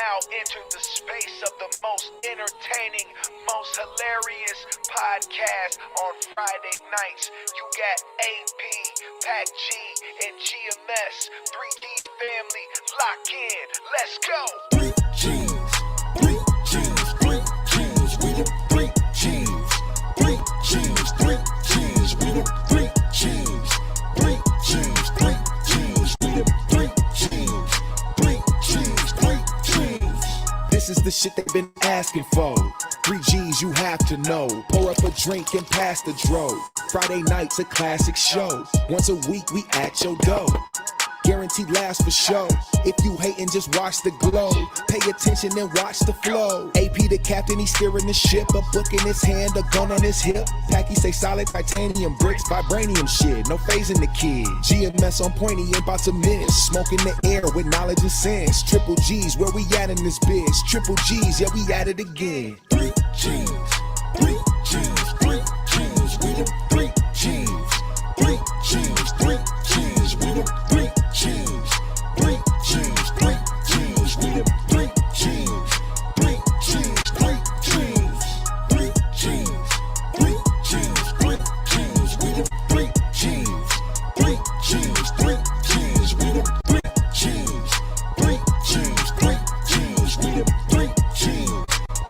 now entered the space of the most entertaining, most hilarious podcast on Friday nights. You got AP, Pac G, and GMS. 3G's family, lock in. Let's go. 3G's, 3G's, 3G's, we the 3G's, 3G's, 3G's, we the 3G's, 3G's, 3G's, we the 3G's, 3G's, 3G's. This is the shit they've been asking for. 3G's you have to know. Pour up a drink and pass the dro. Friday night's a classic show. Once a week we at your door. Guaranteed laughs for show. If you hatin', just watch the glow. Pay attention and watch the flow. AP the captain, he's steering the ship. A book in his hand, a gun on his hip. Packy say solid titanium bricks, vibranium shit. No phasing the kid. GMS on point, he ain't about to miss. Smoke in the air with knowledge and sense. Triple G's, where we at in this biz? Triple G's, yeah, we at it again. 3G's, 3G's, 3G's, we the 3G's, 3G's, 3G's, we the 3G's. 3G's, 3G's, we the 3G's, 3G's, 3G's, 3G's, 3G's, 3G's, we the 3G's, 3G's, 3G's, we the 3G's, 3G's, 3G's, we the 3G's,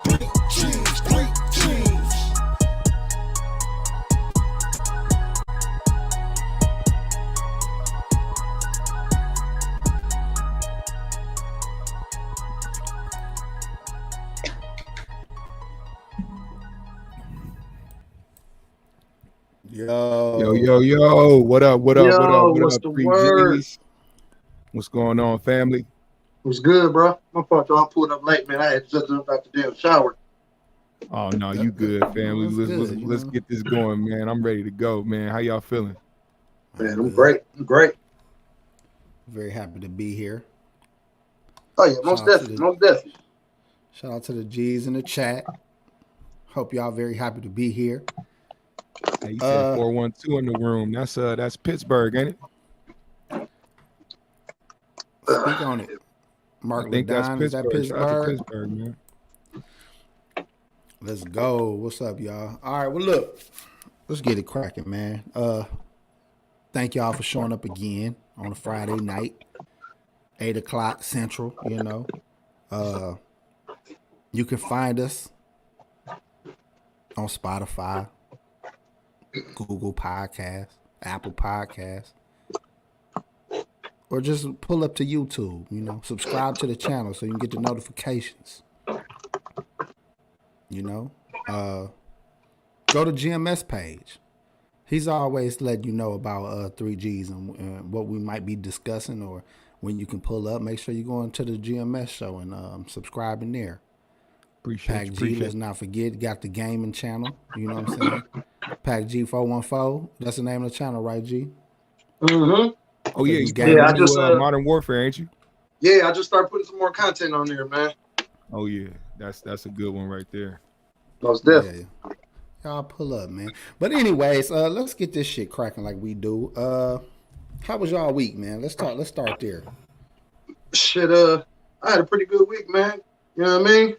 3G's, 3G's. Yo, what up, what What's up, the 3Gs? word? What's going on, family? What's good, bro? My fault, y'all. I pulled up late, man. I had just jumped out the damn shower. Oh, no, you good, family. Let's get this going, man. I'm ready to go, man. How y'all feeling? Man, I'm great. I'm great. Very happy to be here. Oh, yeah, most definitely. Most definitely. Shout out to the G's in the chat. Hope y'all very happy to be here. Hey, you said 412 in the room. That's Pittsburgh, ain't it? Speak on it. Mark I think that's Ladon, is that Pittsburgh. Shout out to Pittsburgh? Pittsburgh, man. Let's go. What's up, y'all? All right, well, look. Let's get it cracking, man. Thank y'all for showing up again on a Friday night, 8 o'clock Central, you know. You can find us on Spotify, Google Podcasts, Apple Podcasts, or just pull up to YouTube, you know, subscribe to the channel so you can get the notifications. You know, go to GMS page. He's always letting you know about 3Gs and what we might be discussing or when you can pull up. Make sure you go into the GMS show and subscribe in there. Pac G, let's not forget, got the gaming channel. You know what I'm saying? Pac G 414. That's the name of the channel, right, G? Mm-hmm. Oh, yeah. I just Modern Warfare, ain't you? Yeah, I just started putting some more content on there, man. Oh, yeah. That's a good one right there. Most definitely. Yeah. Y'all pull up, man. But anyways, let's get this shit cracking like we do. How was y'all week, man? Let's start there. Shit, I had a pretty good week, man. You know what I mean?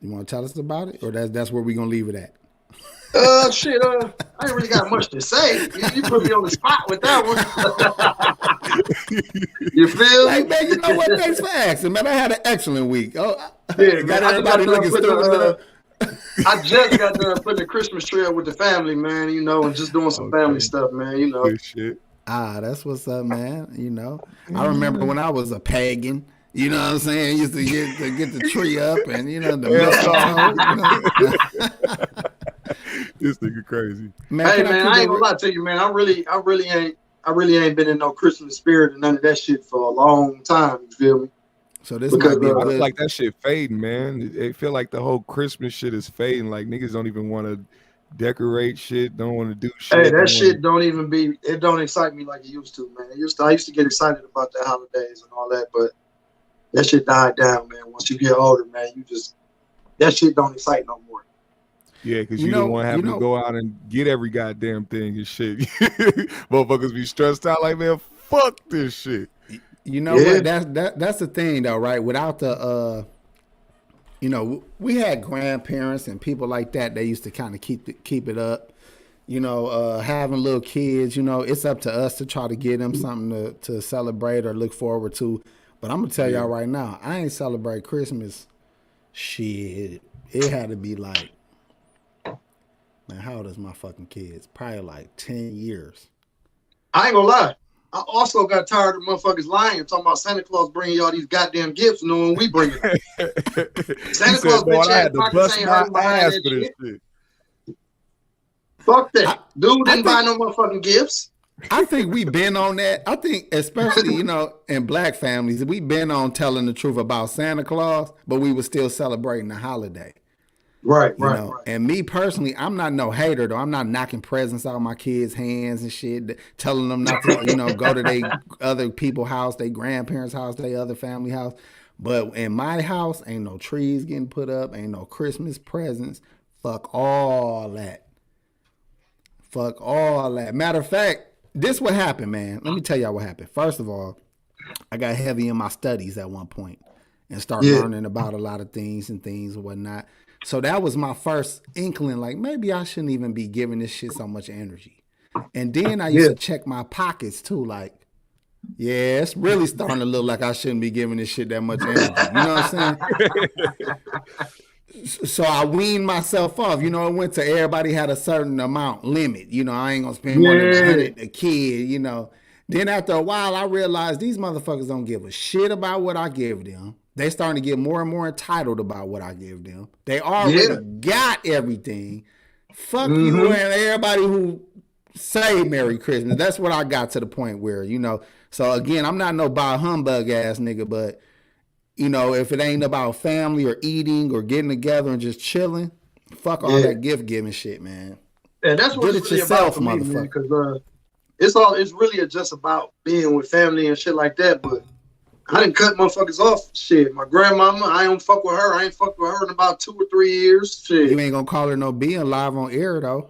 You want to tell us about it, or that's where we gonna leave it at? Shit, I ain't really got much to say. You put me on the spot with that one. You feel Like, me? man, you know what? Thanks for asking, man. I had an excellent week. Oh, Yeah, got man, everybody looking stupid. I just got done putting the Christmas tree up with the family, man, you know, and just doing some family stuff, man, you know. Good shit. That's what's up, man. You know, I remember when I was a pagan. You know what I'm saying? Used to get the tree up and, you know, the This nigga crazy. Man, hey, man, I ain't gonna lie to you, man. I really ain't been in no Christmas spirit and none of that shit for a long time. You feel me? So this Because, might be a I good, feel like that shit fading, man. It feel like the whole Christmas shit is fading. Like niggas don't even want to decorate shit, don't want to do shit. Hey, that shit don't excite me like it used to, man. I used to get excited about the holidays and all that, but that shit died down, man. Once you get older, man, that shit don't excite no more. Yeah, because you don't want to have to go out and get every goddamn thing and shit. Motherfuckers be stressed out like, man, fuck this shit. You know what? That's the thing though, right? Without the we had grandparents and people like that. They used to kind of keep it up. Having little kids. It's up to us to try to give them something to celebrate or look forward to. But I'm gonna tell y'all right now, I ain't celebrate Christmas. Shit, it had to be like, man, how old is my fucking kids? Probably like 10 years. I ain't gonna lie. I also got tired of motherfuckers lying, talking about Santa Claus bringing y'all these goddamn gifts, knowing we bring it. Santa Claus bitch ass pockets ain't hurting behind that shit. Fuck that. Dude didn't buy no motherfucking gifts. I think we been on that. I think especially, in black families, we been on telling the truth about Santa Claus, but we were still celebrating the holiday. Right. And me personally, I'm not no hater though. I'm not knocking presents out of my kids' hands and shit, telling them not to, go to their other people's house, their grandparents' house, their other family house. But in my house, ain't no trees getting put up, ain't no Christmas presents. Fuck all that. Matter of fact, this what happened, man. Let me tell y'all what happened. First of all, I got heavy in my studies at one point and started learning about a lot of things and whatnot. So that was my first inkling, like maybe I shouldn't even be giving this shit so much energy. And then I used to check my pockets too, like, yeah, it's really starting to look like I shouldn't be giving this shit that much energy. You know what I'm saying? So I weaned myself off. It went to everybody had a certain amount limit. I ain't gonna spend more than $100 a kid. Then after a while, I realized these motherfuckers don't give a shit about what I give them. They starting to get more and more entitled about what I give them. They already got everything. Fuck you and everybody who say Merry Christmas. That's what I got to the point where, So again, I'm not no bah humbug ass nigga, but if it ain't about family or eating or getting together and just chilling, fuck all that gift giving shit, man. And that's what it's really about for me, man, because it's really just about being with family and shit like that. But I didn't cut motherfuckers off. Shit, my grandmama, I don't fuck with her. I ain't fucked with her in about 2 or 3 years. Shit. You ain't gonna call her no being live on air though.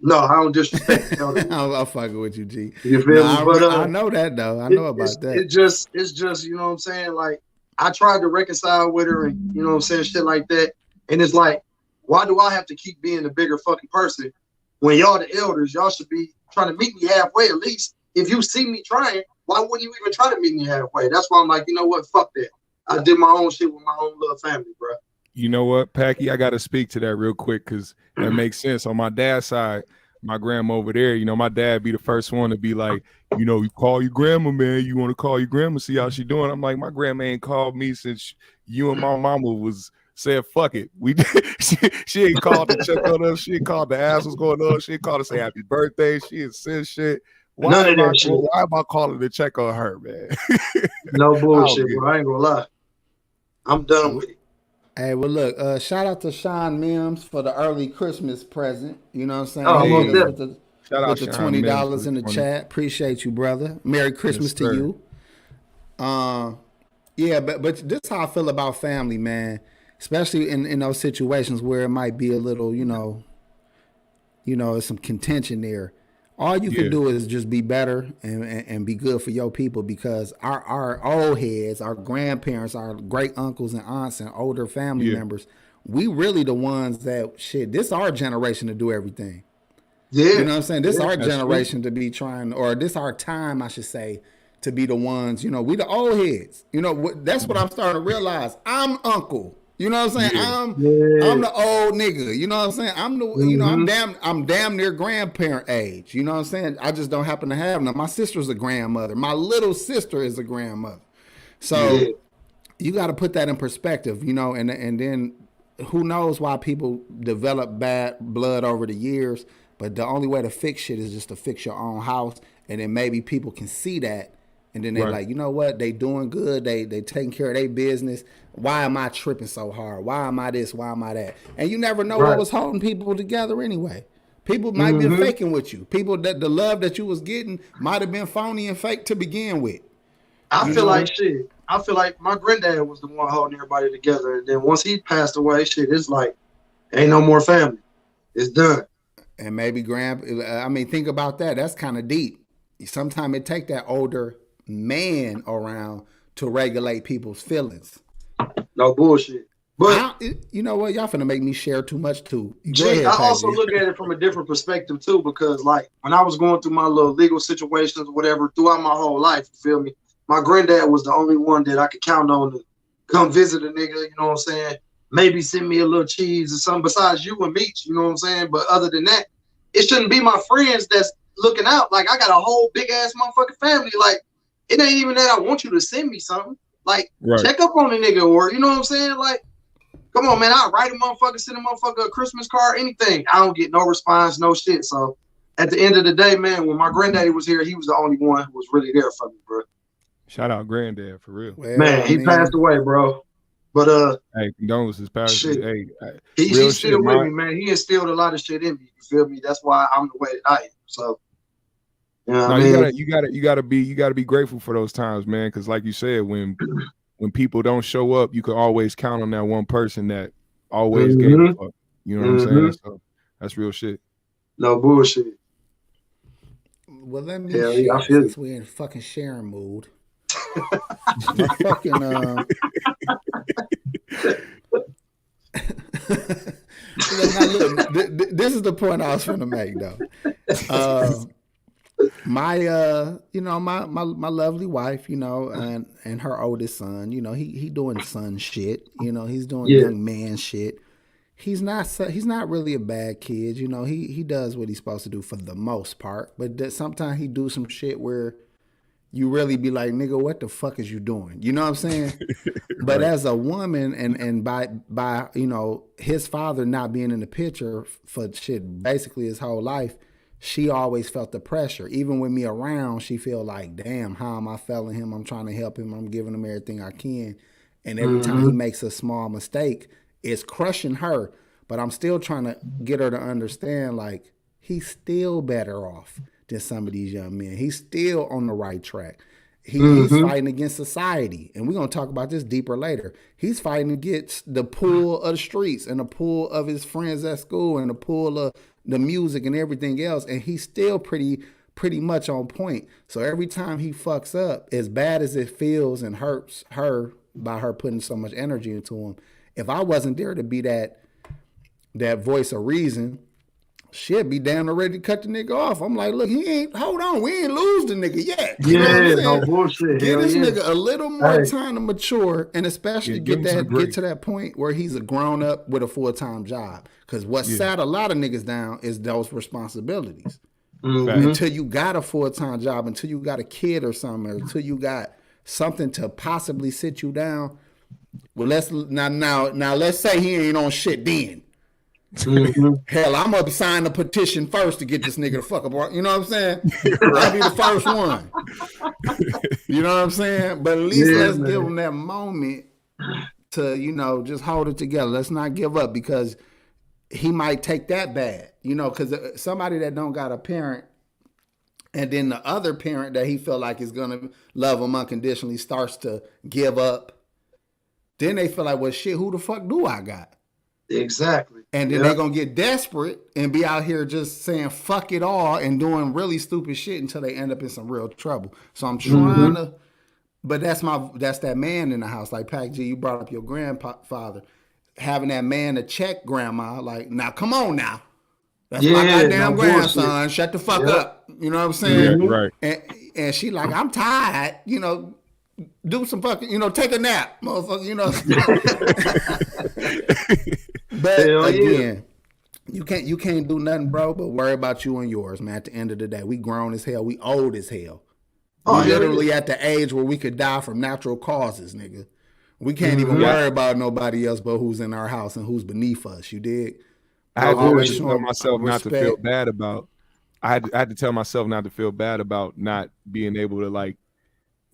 No, I don't disrespect. I'm fucking with you, G. You feel me? But I know that though. I know about that. It's just, you know what I'm saying? Like, I tried to reconcile with her and, you know what I'm saying, shit like that. And it's like, why do I have to keep being the bigger fucking person when y'all the elders? Y'all should be trying to meet me halfway at least. If you see me trying, why wouldn't you even try to meet me halfway? That's why I'm like, you know what? Fuck that. I did my own shit with my own little family, bro. You know what, Packy? I got to speak to that real quick because that makes sense. On my dad's side, my grandma over there, my dad be the first one to be like, you call your grandma, man. You want to call your grandma, see how she doing? I'm like, my grandma ain't called me since you and my mama was said, fuck it. She ain't called to check on us. She ain't called to ask what's going on. She ain't called to say happy birthday. She ain't said shit. Why am I calling to check on her, man? No bullshit, bro. I ain't gonna lie. I'm done with it. Hey, well, look, shout out to Sean Mims for the early Christmas present. You know what I'm saying? Oh, with the $20 in the chat. Appreciate you, brother. Merry Christmas to you. Yeah, but this is how I feel about family, man. Especially in those situations where it might be a little, some contention there. All you can do is just be better and be good for your people, because our old heads, our grandparents, our great uncles and aunts and older family members, we really the ones that this is our generation to do everything. Yeah. You know what I'm saying? This is our generation to be trying, or this our time, I should say, to be the ones, we the old heads. That's what I'm starting to realize. I'm uncle. You know what I'm saying? I'm the old nigga. You know what I'm saying? I'm the I'm damn near grandparent age. You know what I'm saying? I just don't happen to have them. My sister's a grandmother. My little sister is a grandmother. So you got to put that in perspective, and then who knows why people develop bad blood over the years. But the only way to fix shit is just to fix your own house, and then maybe people can see that. And then they're like, you know what? They doing good. They taking care of their business. Why am I tripping so hard? Why am I this? Why am I that? And you never know what was holding people together anyway. People might be faking with you. People that the love that you was getting might have been phony and fake to begin with. I feel like my granddad was the one holding everybody together. And then once he passed away, it's like, ain't no more family. It's done. And maybe think about that. That's kind of deep. Sometimes it take that older man around to regulate people's feelings. No bullshit. But You know what? Y'all finna make me share too much too. Go I ahead, also Pac G. look at it from a different perspective too, because like when I was going through my little legal situations or whatever throughout my whole life, you feel me? My granddad was the only one that I could count on to come visit a nigga, you know what I'm saying? Maybe send me a little cheese or something besides you and Meech, you know what I'm saying? But other than that, it shouldn't be my friends that's looking out. Like I got a whole big ass motherfucking family. Like it ain't even that I want you to send me something. Like check up on the nigga, or you know what I'm saying? Like, come on, man. I'll write a motherfucker, send a motherfucker a Christmas card, anything. I don't get no response, no shit. So at the end of the day, man, when my granddaddy was here, he was the only one who was really there for me, bro. Shout out granddad for real. Well, Man, he passed away, bro. But hey, condolences, Paris. shit. Hey, He's still with me, man. He instilled a lot of shit in me. You feel me? That's why I'm the way that I am. So you know what I mean? you gotta be grateful for those times, man. Because like you said, when people don't show up, you can always count on that one person that always gave a fuck. You know what I'm saying? So that's real shit. No bullshit. Well, let me Hell share yeah, I feel since we're in fucking sharing mood. My fucking look, this is the point I was trying to make though. My my lovely wife, you know, and her oldest son, you know, he doing son shit, you know, he's doing young man shit. He's not really a bad kid, you know. He does what he's supposed to do for the most part, but sometimes he do some shit where you really be like, nigga, what the fuck is you doing? You know what I'm saying? But as a woman, and by you know, his father not being in the picture for shit basically his whole life, she always felt the pressure. Even with me around, she feel like, damn, how am I failing him? I'm trying to help him. I'm giving him everything I can. And every time he makes a small mistake, it's crushing her. But I'm still trying to get her to understand, like, he's still better off than some of these young men. He's still on the right track. He's fighting against society. And we're going to talk about this deeper later. He's fighting against the pull of the streets and the pull of his friends at school and the pull of the music and everything else. And he's still pretty much on point. So every time he fucks up, as bad as it feels and hurts her by her putting so much energy into him, if I wasn't there to be that voice of reason, shit, be damn ready to cut the nigga off. I'm like, look, hold on, we ain't lose the nigga yet. You know what I'm saying? No bullshit. Give this nigga a little more time to mature, and especially get to that point where he's a grown up with a full-time job. Because what sat a lot of niggas down is those responsibilities. Until you got a full-time job, until you got a kid or something, or until you got something to possibly sit you down. Well, let's say he ain't on shit then. Hell, I'm gonna sign a petition first to get this nigga the fuck up. You know what I'm saying? I'll be the first one. You know what I'm saying? But at least let's give him that moment to, you know, just hold it together. Let's not give up, because he might take that bad. You know, because somebody that don't got a parent, and then the other parent that he feel like is gonna love him unconditionally starts to give up. Then they feel like, well, shit, who the fuck do I got? Exactly. And then they're going to get desperate and be out here just saying fuck it all and doing really stupid shit until they end up in some real trouble. So I'm trying to, but that's that man in the house. Like Pac G, you brought up your grandfather. Having that man to check grandma, like, now come on now. That's my goddamn grandson. Bullshit. Shut the fuck up. You know what I'm saying? Yeah, right. And she like, I'm tired, you know. Do some fucking, you know, take a nap, motherfucker, you know. But again, you can't do nothing, bro, but worry about you and yours, man. At the end of the day, we grown as hell. We old as hell. We literally at the age where we could die from natural causes, nigga. We can't even worry about nobody else but who's in our house and who's beneath us. You dig? I had to always tell myself not to feel bad about. I had to tell myself not to feel bad about not being able to like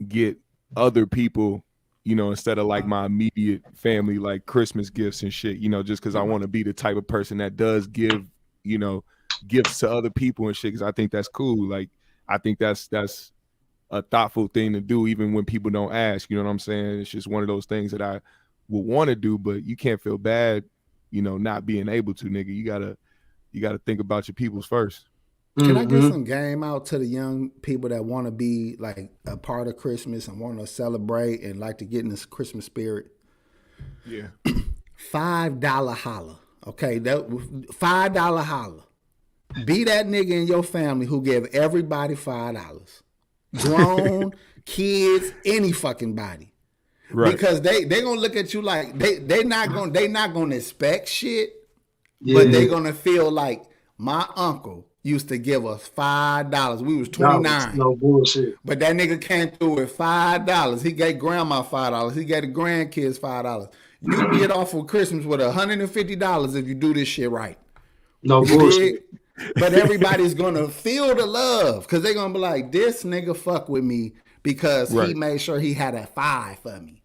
get other people, you know, instead of like my immediate family, like Christmas gifts and shit, you know, just because I want to be the type of person that does give, you know, gifts to other people and shit, because I think that's cool. Like, I think that's a thoughtful thing to do, even when people don't ask, you know what I'm saying? It's just one of those things that I would want to do, but you can't feel bad, you know, not being able to, nigga. You gotta think about your peoples first. Can I get some game out to the young people that want to be like a part of Christmas and want to celebrate and like to get in this Christmas spirit? Yeah. $5 holla. Okay, that $5 holla. Be that nigga in your family who give everybody $5. Grown, kids, any fucking body. Right. Because they gonna look at you like they not gonna expect shit, but they gonna feel like my uncle used to give us $5. We was 29. No bullshit. But that nigga came through with $5. He gave grandma $5. He gave the grandkids $5. You get off for Christmas with $150 if you do this shit right. No bullshit. But everybody's gonna feel the love because they're gonna be like, this nigga fuck with me because he made sure he had a 5 for me.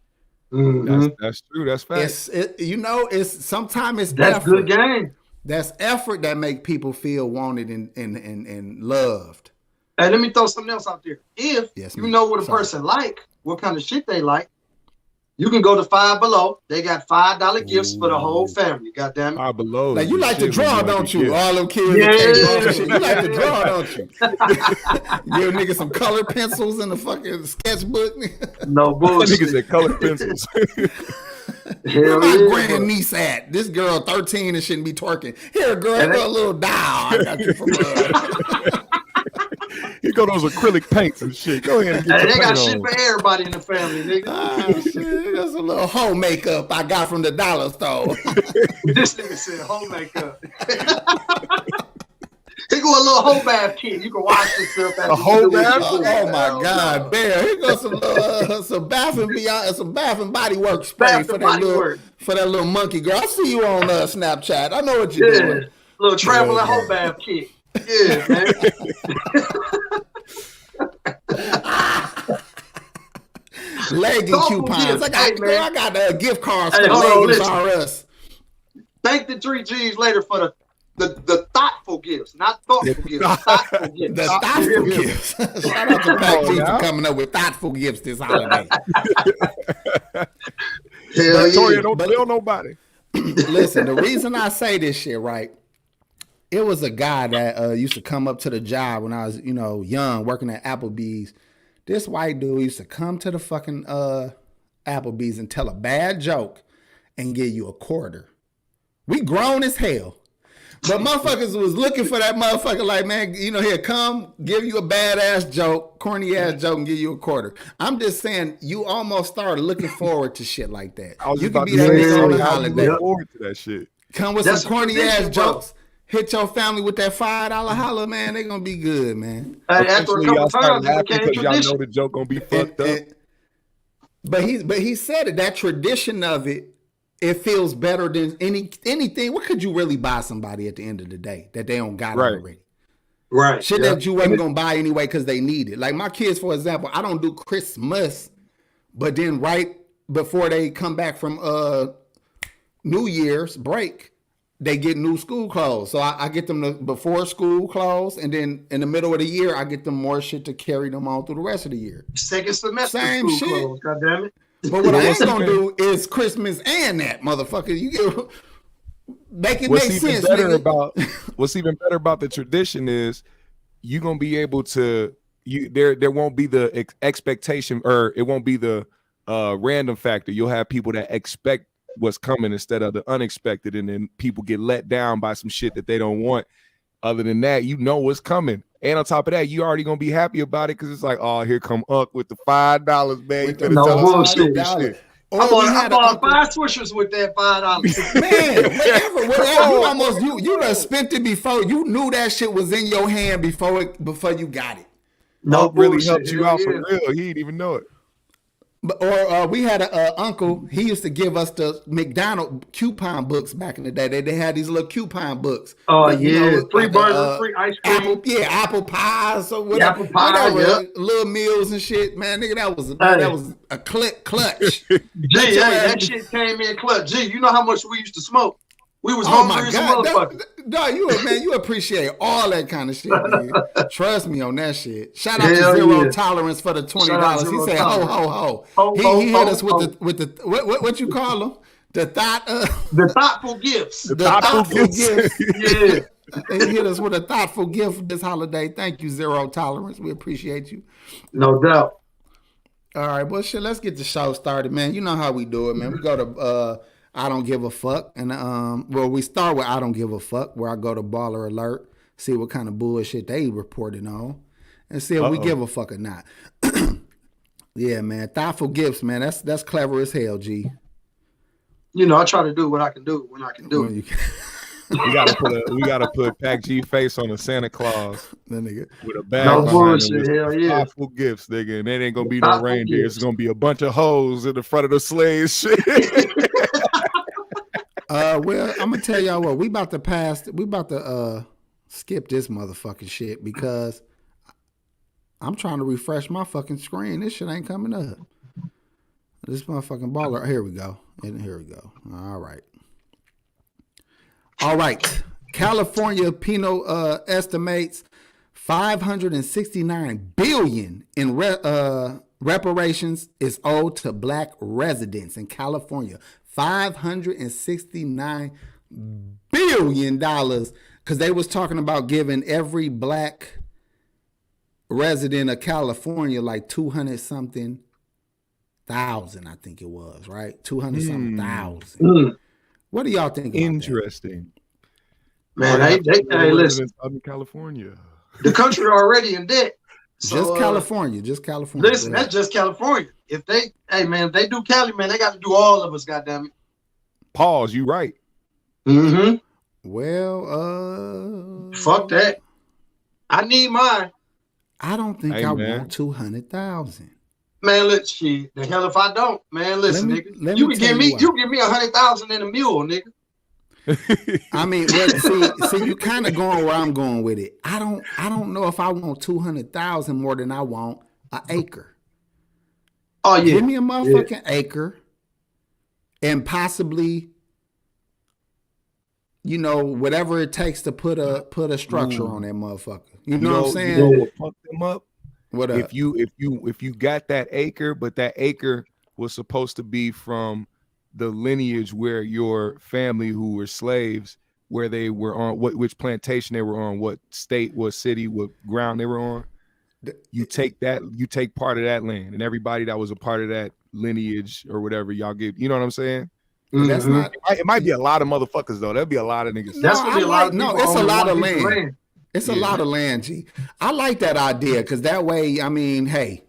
That's true. That's fact. It's sometimes it's that's effort. Good game. That's effort that make people feel wanted and loved. Hey, let me throw something else out there. If you know what a person like, what kind of shit they like, you can go to Five Below. They got $5 gifts for the whole family. Goddamn it. Five Below. Like you like to draw, don't you? Gift. All them kids. Yeah. You like to draw, don't you? Give nigga some color pencils in the fucking sketchbook. No bullshit. Niggas said color pencils. Where my grand niece at? This girl 13 and shouldn't be twerking. Here, girl, a little doll. I got you from Here go those acrylic paints and shit. Go ahead and get they got paint shit on. for everybody in the family, nigga. Oh, shit. That's a little home makeup I got from the dollar store. This nigga said home makeup. He go a little whole bath kit. You can wash yourself after A whole bath? Oh my God, man! Here goes some bath and body work spray for that little monkey girl. I see you on Snapchat. I know what you're doing. Little traveling whole bath kit. Yeah, man. Legging coupons. I got gift cards for Leggings R Us. Thank the 3G's later for the thoughtful gifts, not thoughtful gifts. Thoughtful gifts. The thoughtful gifts. Shout out to Pac G for coming up with thoughtful gifts this holiday. Hell yeah. Don't tell nobody. Listen, the reason I say this shit, right? It was a guy that used to come up to the job when I was, young, working at Applebee's. This white dude used to come to the fucking Applebee's and tell a bad joke and give you a quarter. We grown as hell. But motherfuckers was looking for that motherfucker like, man, here, come, give you a badass joke, corny ass joke, and give you a quarter. I'm just saying, you almost started looking forward to shit like that. You can be that nigga on the holiday. Look forward to that shit. Come with some corny ass jokes. Hit your family with that $5 holla, man. They gonna be good, man. After a couple times, it became because y'all tradition. know the joke gonna be fucked up. But he said it. That tradition of it. It feels better than anything. What could you really buy somebody at the end of the day that they don't got already? Right. Shit that you wasn't going to buy anyway because they need it. Like my kids, for example, I don't do Christmas, but then right before they come back from New Year's break, they get new school clothes. So I get them the before school clothes, and then in the middle of the year, I get them more shit to carry them on through the rest of the year. Second semester Same school shit. clothes, goddamn it. But what I ain't gonna do is Christmas and that motherfucker. You get make it What's make even sense. better Nigga. What's even better about the tradition is you're gonna be able to there won't be the expectation, or it won't be the random factor. You'll have people that expect what's coming instead of the unexpected, and then people get let down by some shit that they don't want. Other than that, what's coming. And on top of that, you already gonna be happy about it because it's like, oh, here come Unc with the $5, man. You No bullshit. Or I bought 5 swishers with that $5. Man, whatever. You done spent it before. You knew that shit was in your hand before you got it. No, really helped you out for real. He didn't even know it. Or we had a uncle. He used to give us the McDonald's coupon books back in the day. They had these little coupon books. Oh yeah, free burger, free ice cream, apple pies or whatever. Apple pie, little meals and shit. Man, nigga, that was a clutch. Gee, that shit came in clutch. Gee, you know how much we used to smoke? We was hungry as a motherfucker. Dog, you appreciate all that kind of shit, nigga. Trust me on that shit. Shout out to Zero Tolerance for the $20. He said, ho, ho. He hit us with the what you call them? The thoughtful gifts. The thoughtful gifts. Yeah. They hit us with a thoughtful gift this holiday. Thank you, Zero Tolerance. We appreciate you. No doubt. All right, well, shit, let's get the show started, man. You know how we do it, man. We go to I Don't Give a Fuck. And, well, we start with I Don't Give a Fuck, where I go to Baller Alert, see what kind of bullshit they reported on, and see if we give a fuck or not. Yeah, man. Thoughtful gifts, man. That's clever as hell, G. You know, I try to do what I can do when I can do it. We gotta put Pac G face on a Santa Claus That nigga. with a bag No behind bullshit, him. hell yeah. Thoughtful gifts, nigga, and it ain't gonna be no Thoughtful reindeer. gifts. It's gonna be a bunch of hoes in the front of the sleigh. Shit. Well, I'm gonna tell y'all what, we about to skip this motherfucking shit because I'm trying to refresh my fucking screen. This shit ain't coming up. This motherfucking baller. Here we go. And here we go. All right. California Penal estimates $569 billion in reparations is owed to black residents in California. $569 billion, because they was talking about giving every black resident of California like 200 something thousand, I think it was, right? 200 something thousand. What do y'all think about Interesting. Man, hey, listen. I'm in California. The country already in debt. So, just California. Listen, that's just California. If they do Cali, man, they got to do all of us, goddamn it. Pause. You right. Mm-hmm. Well, fuck that. I need mine. I don't think I want 200,000. Man, look, shit. The hell if I don't, man. Listen, nigga. You can give me 100,000 in a mule, nigga. I mean, see, you kind of going where I'm going with it. I don't know if I want 200,000 more than I want an acre. Oh yeah, give me a motherfucking acre, and possibly, you know, whatever it takes to put a structure on that motherfucker. You know what I'm saying? You know what fucked them up? What up? If you got that acre, but that acre was supposed to be from the lineage where your family who were slaves, where they were on, which plantation they were on, what state, what city, what ground they were on. You take part of that land, and everybody that was a part of that lineage or whatever, y'all give. You know what I'm saying? Mm-hmm. That's not. It might be a lot of motherfuckers though. There'll be a lot of niggas. That's gonna be a lot of people. No, it's a lot of land. land. It's a lot of land, G. I like that idea because that way, I mean, hey,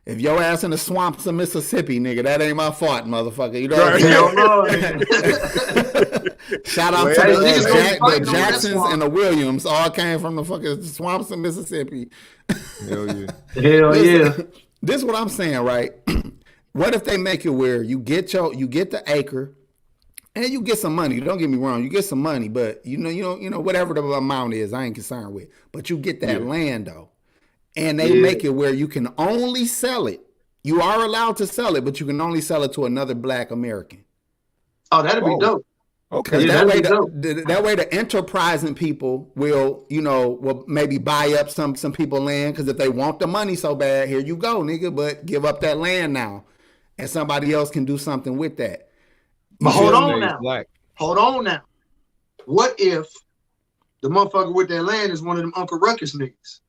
if your ass in the swamps of Mississippi, nigga, that ain't my fault, motherfucker. You know what I'm saying? Shout out to the Jacksons and the Williams. All came from the fucking swamps of Mississippi. Hell yeah. Hell yeah. This is what I'm saying, right? What if they make it where you get the acre and you get some money? Don't get me wrong, you get some money, but you know whatever the amount is, I ain't concerned with. But you get that land though. And they make it where you can only sell it. You are allowed to sell it, but you can only sell it to another black American. Oh, that'd be dope. Okay. That way the enterprising people will maybe buy up some people land, because if they want the money so bad, here you go, nigga, but give up that land now. And somebody else can do something with that. But hold on now. What if the motherfucker with that land is one of them Uncle Ruckus niggas?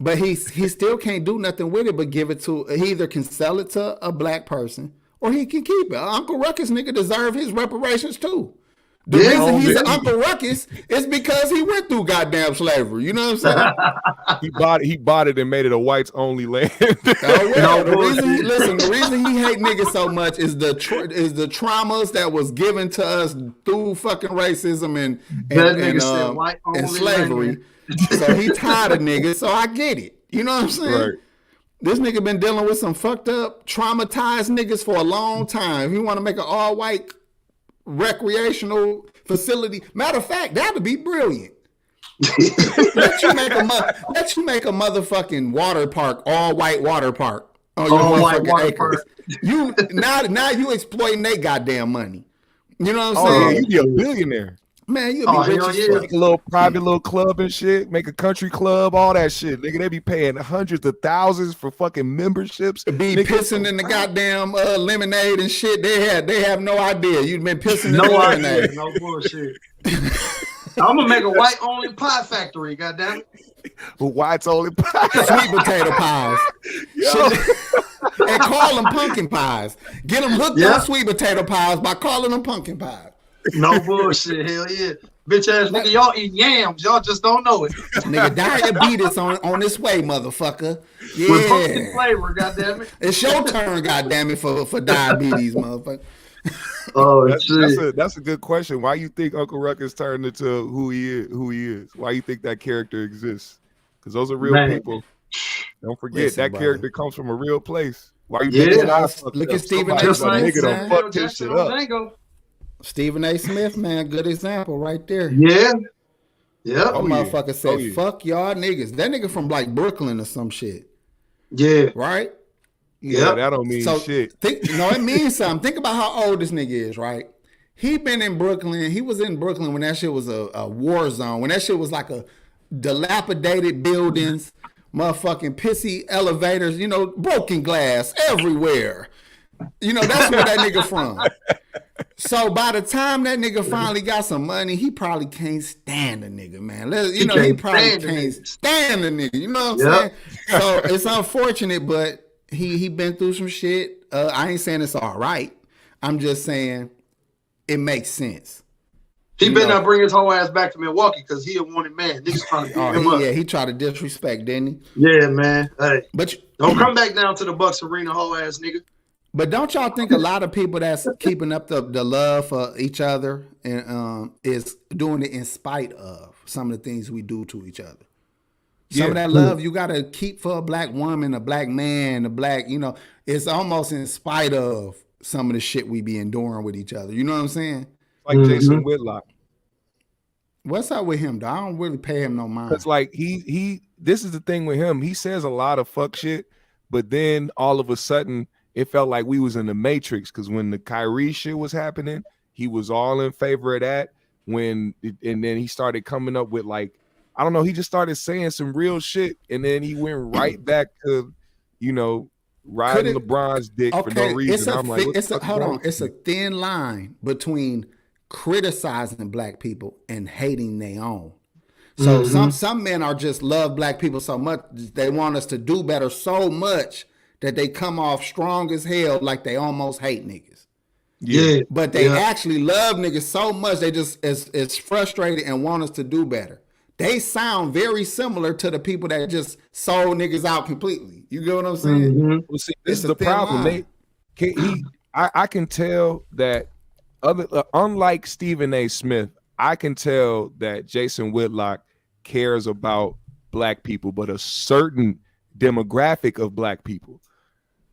But he still can't do nothing with it but give it to, he either can sell it to a black person or he can keep it. Uncle Ruckus nigga deserve his reparations too. The reason he's an Uncle Ruckus is because he went through goddamn slavery. You know what I'm saying? he bought it and made it a whites only land. The reason he hate niggas so much is the traumas that was given to us through fucking racism and slavery. So he tired of niggas. So I get it. You know what I'm saying? Right. This nigga been dealing with some fucked up, traumatized niggas for a long time. If you want to make an all white recreational facility, matter of fact, that would be brilliant. let you make a motherfucking water park, all white water park on your motherfucking acres. You now you exploiting their goddamn money. You know what I'm saying? Yeah, you be a billionaire. Man, you'll be rich as fuck. Make a little private little club and shit. Make a country club, all that shit. Nigga, they be paying hundreds of thousands for fucking memberships. Be pissing in the goddamn lemonade and shit. They have no idea. You've been pissing in the lemonade. No bullshit. I'm gonna make a white only pie factory. Goddamn it. Why it's only pie? Sweet potato pies. Yo. And call them pumpkin pies. Get them hooked on sweet potato pies by calling them pumpkin pies. No bullshit. Hell yeah. Bitch ass nigga, y'all eat yams. Y'all just don't know it. Nigga, diabetes on this way, motherfucker. Yeah. With pumpkin flavor, goddamn it. It's your turn, goddamn it, for diabetes, motherfucker. Oh, that's a good question. Why you think Uncle Ruckus turned into who he is? Why you think that character exists? Because those are real people. Don't forget that character comes from a real place. Why you think look at Stephen A. Smith. Stephen A. Smith, man, good example right there. Yeah. Yeah. That motherfucker said, fuck y'all niggas. That nigga from like Brooklyn or some shit. Yeah. Right? Yeah, that don't mean shit. It means something. Think about how old this nigga is, right? He been in Brooklyn. He was in Brooklyn when that shit was a war zone. When that shit was like a dilapidated buildings, motherfucking pissy elevators, broken glass everywhere. That's where that nigga from. So by the time that nigga finally got some money, he probably can't stand the nigga, man. He probably can't stand the nigga. You know what I'm saying? So it's unfortunate, but he been through some shit. I ain't saying it's all right. I'm just saying it makes sense. He better not bring his whole ass back to Milwaukee because he a wanted man. Niggas trying to beat him up. Yeah, he tried to disrespect, didn't he? Yeah, man. Hey, but don't come back down to the Bucks arena, whole ass nigga. But don't y'all think a lot of people that's keeping up the love for each other and is doing it in spite of some of the things we do to each other? Some of that love you gotta keep for a black woman, a black man, a black, it's almost in spite of some of the shit we be enduring with each other. You know what I'm saying? Like Jason Whitlock. What's up with him, though? I don't really pay him no mind. It's like this is the thing with him. He says a lot of fuck shit, but then all of a sudden it felt like we was in the Matrix because when the Kyrie shit was happening, he was all in favor of that. And then he started coming up with like, I don't know, he just started saying some real shit, and then he went right back to, riding LeBron's dick for no reason. It's a thin line between criticizing black people and hating their own. So some men are just love black people so much they want us to do better so much that they come off strong as hell, like they almost hate niggas. Yeah, but they actually love niggas so much they just is frustrated and want us to do better. They sound very similar to the people that just sold niggas out completely. You get what I'm saying? Well, see, this is the problem. I can tell that unlike Stephen A. Smith, I can tell that Jason Whitlock cares about black people, but a certain demographic of black people.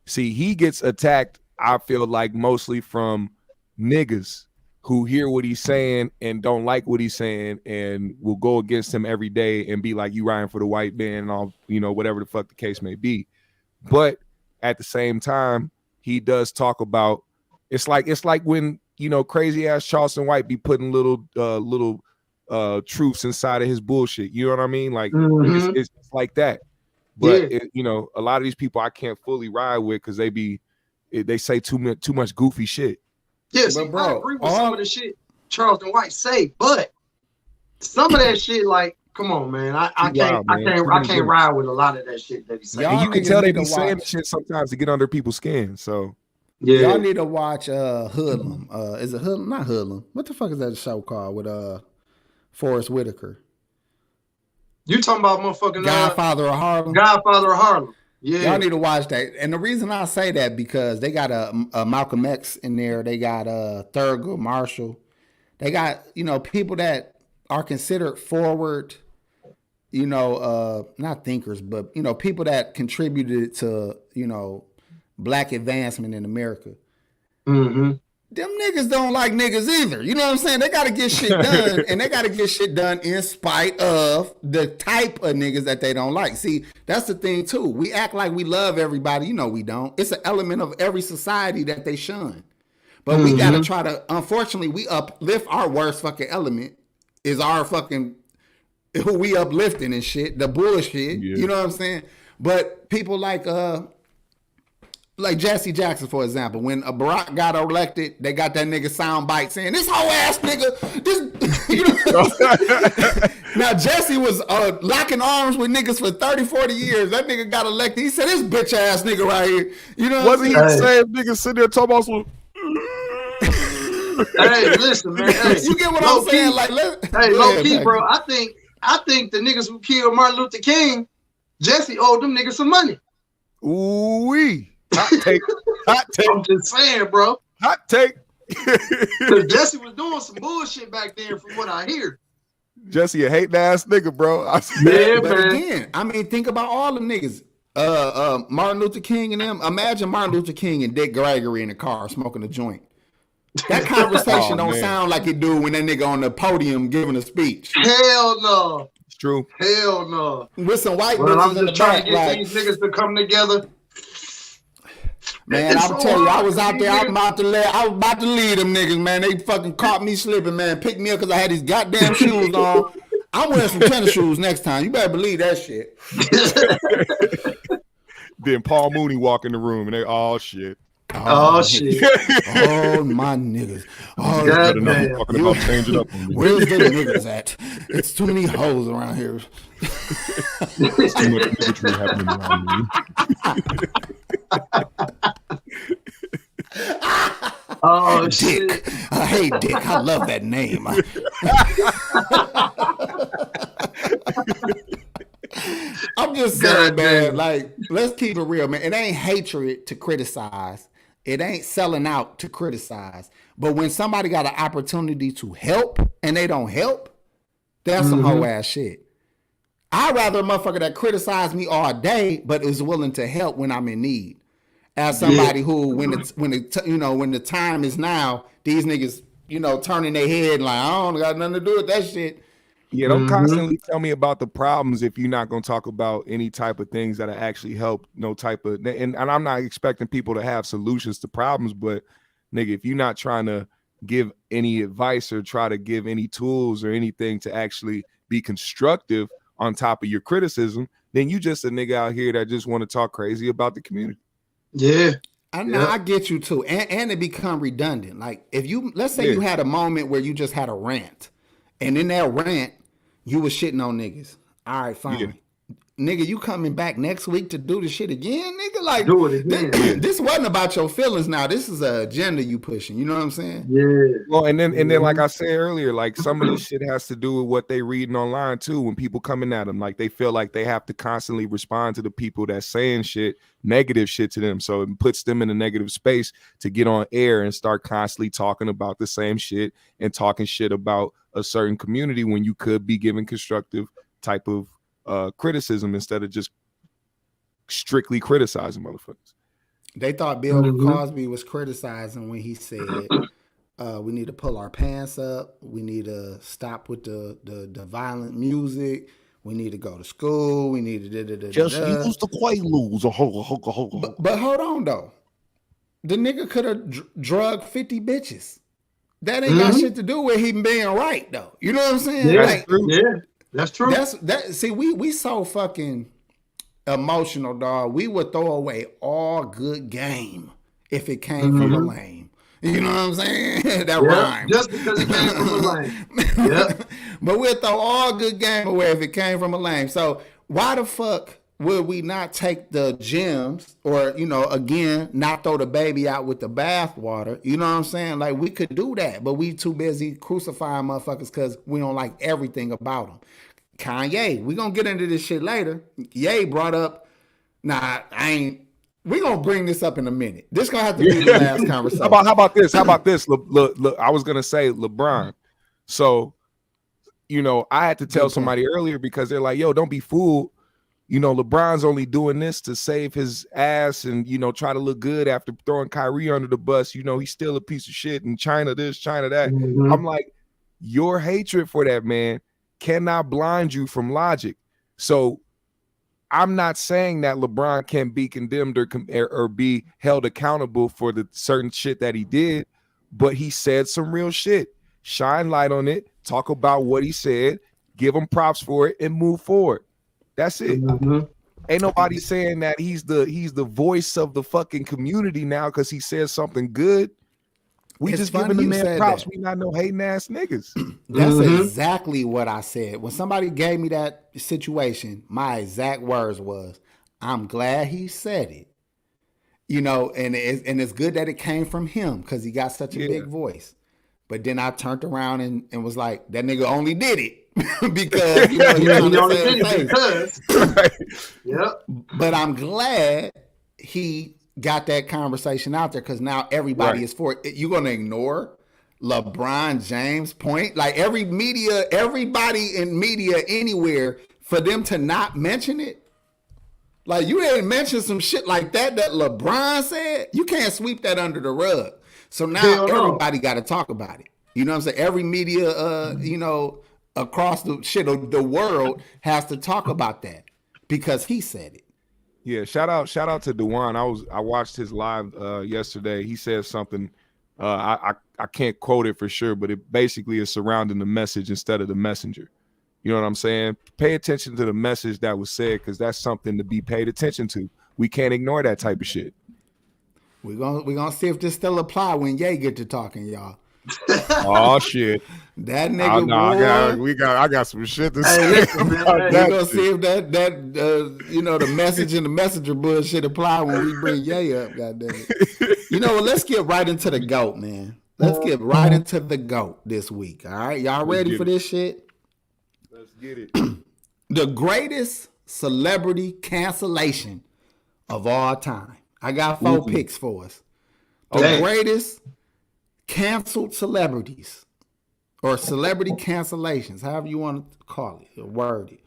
See, he gets attacked, I feel like, mostly from niggas who hear what he's saying and don't like what he's saying and will go against him every day and be like, you riding for the white man and all, whatever the fuck the case may be. But at the same time, he does talk about, it's like when, crazy ass Charleston White be putting little truths inside of his bullshit. You know what I mean? Like it's like that. But a lot of these people I can't fully ride with because they say too much goofy shit. Yes, yeah, I agree with some of the shit Charleston White say, but some of that shit, like, come on, man, I can't ride with a lot of that shit that he say. And you can tell they be saying shit sometimes to get under people's skin. So y'all need to watch Hoodlum. Is it Hoodlum? Not Hoodlum. What the fuck is that show called with Forrest Whitaker? You talking about motherfucking Godfather of Harlem? Godfather of Harlem. Yeah, y'all need to watch that. And the reason I say that because they got a Malcolm X in there. They got Thurgood Marshall. They got people that are considered forward. Not thinkers, but people that contributed to black advancement in America. Them niggas don't like niggas either. You know what I'm saying? They got to get shit done, and they got to get shit done in spite of the type of niggas that they don't like. See, that's the thing, too. We act like we love everybody. We don't. It's an element of every society that they shun. But we got to try to, unfortunately, we uplift our worst fucking element is our fucking, who we uplifting and shit, the bullshit. Yeah. You know what I'm saying? But people like like Jesse Jackson, for example, when Barack got elected, they got that nigga sound bite saying, this whole ass nigga, this, you know. Now, Jesse was locking arms with niggas for 30, 40 years. That nigga got elected. He said, this bitch ass nigga right here. You know what I'm saying? Wasn't he saying niggas sitting there talking about some... Hey, listen, man. Hey, you get what I'm saying? Like, low key, bro. I think the niggas who killed Martin Luther King, Jesse owed them niggas some money. Ooh-wee. Hot take. Hot take. I'm just saying, bro. Hot take. Because Jesse was doing some bullshit back then, from what I hear. Jesse a hating ass nigga, bro. Yeah, but man. again, I mean, think about all them niggas. Martin Luther King and them. Imagine Martin Luther King and Dick Gregory in the car smoking a joint. That conversation don't sound like it do when that nigga on the podium giving a speech. Hell no. It's true. Hell no. With some white Well, bitches I'm in the just trying back, to get like, these niggas to come together. man, I'm telling you, I was out there. I was about to lead them niggas, man. They fucking caught me slipping, man. Picked me up because I had these goddamn shoes on. I'm wearing some tennis shoes next time. You better believe that shit. Then Paul Mooney walk in the room and they all shit. Oh shit. Oh my niggas. Oh, God I'm talking about changing up. where's the niggas at? It's too many hoes around here. There's too much bigotry happening around me. Oh Dick. shit. Hey Dick, I love that name. I'm just saying, man, like, let's keep it real, man. It ain't hatred to criticize. It ain't selling out to criticize. But when somebody got an opportunity to help and they don't help, that's some whole ass shit. I'd rather a motherfucker that criticize me all day, but is willing to help when I'm in need. As somebody who, when the time is now, these niggas, turning their head like, I don't got nothing to do with that shit. Yeah, don't constantly tell me about the problems if you're not going to talk about any type of things that actually help. No type of, and I'm not expecting people to have solutions to problems, but nigga, if you're not trying to give any advice or try to give any tools or anything to actually be constructive on top of your criticism, then you just a nigga out here that just want to talk crazy about the community. Yeah. I get you too. And it become redundant. Like if let's say you had a moment where you just had a rant, and in that rant, you was shitting on niggas. All right, fine. Yeah. Nigga, you coming back next week to do the shit again, nigga? Like, do it again. This wasn't about your feelings now. This is an agenda you pushing. You know what I'm saying? Yeah. Well, and then like I said earlier, like some of this shit has to do with what they reading online too. When people coming at them, like they feel like they have to constantly respond to the people that's saying shit, negative shit to them. So it puts them in a negative space to get on air and start constantly talking about the same shit and talking shit about a certain community when you could be giving constructive type of criticism instead of just strictly criticizing motherfuckers. They thought Bill Cosby was criticizing when he said we need to pull our pants up, we need to stop with the violent music, we need to go to school, we need to just use the Quaaludes. But hold on though, the nigga could have drugged 50 bitches. That ain't got shit to do with him being right though. You know what I'm saying? Yeah, like, that's true. See, we so fucking emotional, dog. We would throw away all good game if it came from a lame. You know what I'm saying? That rhyme. Just because it came from a lame. Yep. But we'll throw all good game away if it came from a lame. So why the fuck would we not take the gems or, again, not throw the baby out with the bathwater? You know what I'm saying? Like, we could do that, but we too busy crucifying motherfuckers because we don't like everything about them. Kanye, we gonna get into this shit later. Ye brought up, we gonna bring this up in a minute. This gonna have to be the last conversation. How about this? Look, I was gonna say LeBron. So, I had to tell somebody earlier because they're like, yo, don't be fooled. LeBron's only doing this to save his ass and, try to look good after throwing Kyrie under the bus. He's still a piece of shit and China this, China that. I'm like, your hatred for that man cannot blind you from logic. So I'm not saying that LeBron can be condemned or be held accountable for the certain shit that he did, but he said some real shit. Shine light on it, talk about what he said, give him props for it, and move forward. That's it. Ain't nobody saying that he's the voice of the fucking community now because he says something good. We It's just funny giving the you man said props. that. We not no hating ass niggas. That's exactly what I said. When somebody gave me that situation, my exact words was, I'm glad he said it. You know, and it's good that it came from him because he got such a big voice. But then I turned around and was like, that nigga only did it because, you know, He only did it because. Right. Yep. But I'm glad he got that conversation out there because now everybody is for it. You're going to ignore LeBron James' point? Like everybody in media anywhere, for them to not mention it? Like you ain't mentioned some shit like that LeBron said. You can't sweep that under the rug. So now everybody got to talk about it. You know what I'm saying? Every media, you know, across the world has to talk about that because he said it. Yeah, shout out to Dewan. I watched his live yesterday. He said something. I can't quote it for sure, but it basically is surrounding the message instead of the messenger. You know what I'm saying? Pay attention to the message that was said because that's something to be paid attention to. We can't ignore that type of shit. We're gonna see if this still apply when Ye get to talking, y'all. Oh shit! That nigga, I got some shit to Hey, say. listen, man, We're gonna see if that you know, the message and the messenger bullshit apply when we bring Ye up. Goddamn it! You know what? Let's get right into the GOAT, man. Let's get right into the GOAT this week. All right, y'all ready for this shit? Let's get it. The greatest celebrity cancellation of all time. I got 4 picks for us. The greatest canceled celebrities or celebrity cancellations, however you want to call it or word it,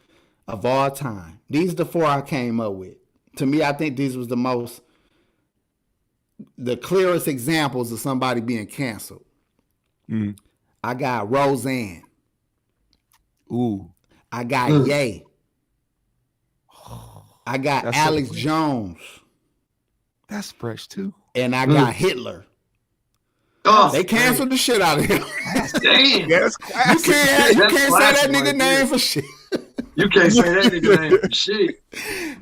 of all time. These are the 4 I came up with. To me, I think these was the clearest examples of somebody being canceled. I got Roseanne. Ooh. I got Ye. I got Alex Jones. That's fresh too. And I got Hitler. Oh, they canceled the shit out of him. Damn. That's classic. You can't say that nigga name for shit. You can't say that nigga name for shit.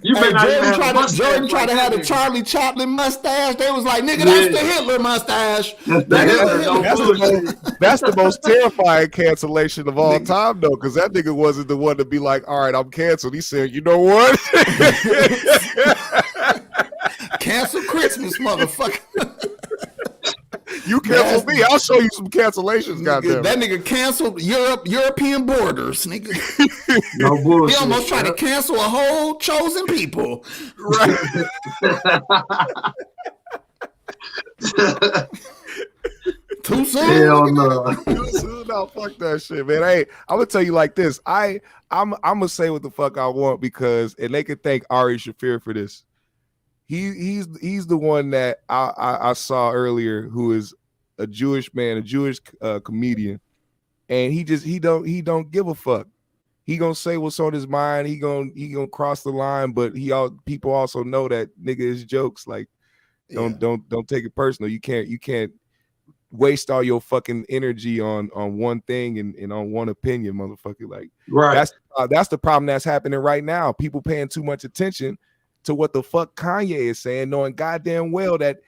You better not even have a mustache. Jordan tried to have the Charlie Chaplin mustache. They was like, nigga, that's the Hitler mustache. That's the most terrifying cancellation of all time, though, because that nigga wasn't the one to be like, all right, I'm canceled. He said, you know what? Cancel Christmas, motherfucker. You cancel me, I'll show you some cancellations, goddamn. That nigga canceled European borders, nigga. No bullshit. He almost tried to cancel a whole chosen people. Right. Too soon? Hell no. Too soon? No, fuck that shit, man. Hey, I'm gonna tell you like this. I'm gonna say what the fuck I want because, and they can thank Ari Shaffir for this. He's the one that I saw earlier, who is a Jewish man, a Jewish comedian, and he don't give a fuck. He gonna say what's on his mind. He gonna cross the line, but people also know that nigga is jokes. Like don't take it personal. You can't waste all your fucking energy on one thing and on one opinion, motherfucker. Like that's the problem that's happening right now. People paying too much attention to what the fuck Kanye is saying, knowing goddamn well that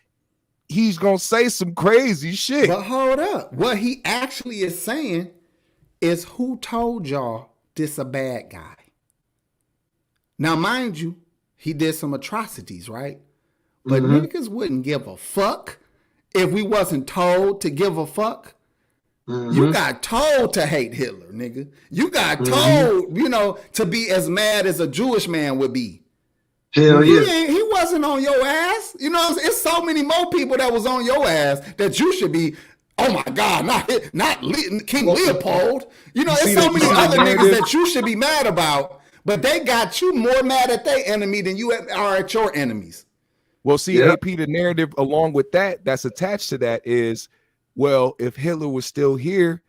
he's gonna say some crazy shit. But hold up. What he actually is saying is, who told y'all this a bad guy? Now, mind you, he did some atrocities, right? But niggas wouldn't give a fuck if we wasn't told to give a fuck. You got told to hate Hitler, nigga. You got told, to be as mad as a Jewish man would be. Hell yeah. He wasn't on your ass. It's so many more people that was on your ass that you should be, oh my God, not King Leopold. It's so many other niggas that you should be mad about, but they got you more mad at their enemy than you are at your enemies. Well, see, AP, the narrative along with that's attached to that is, well, if Hitler was still here,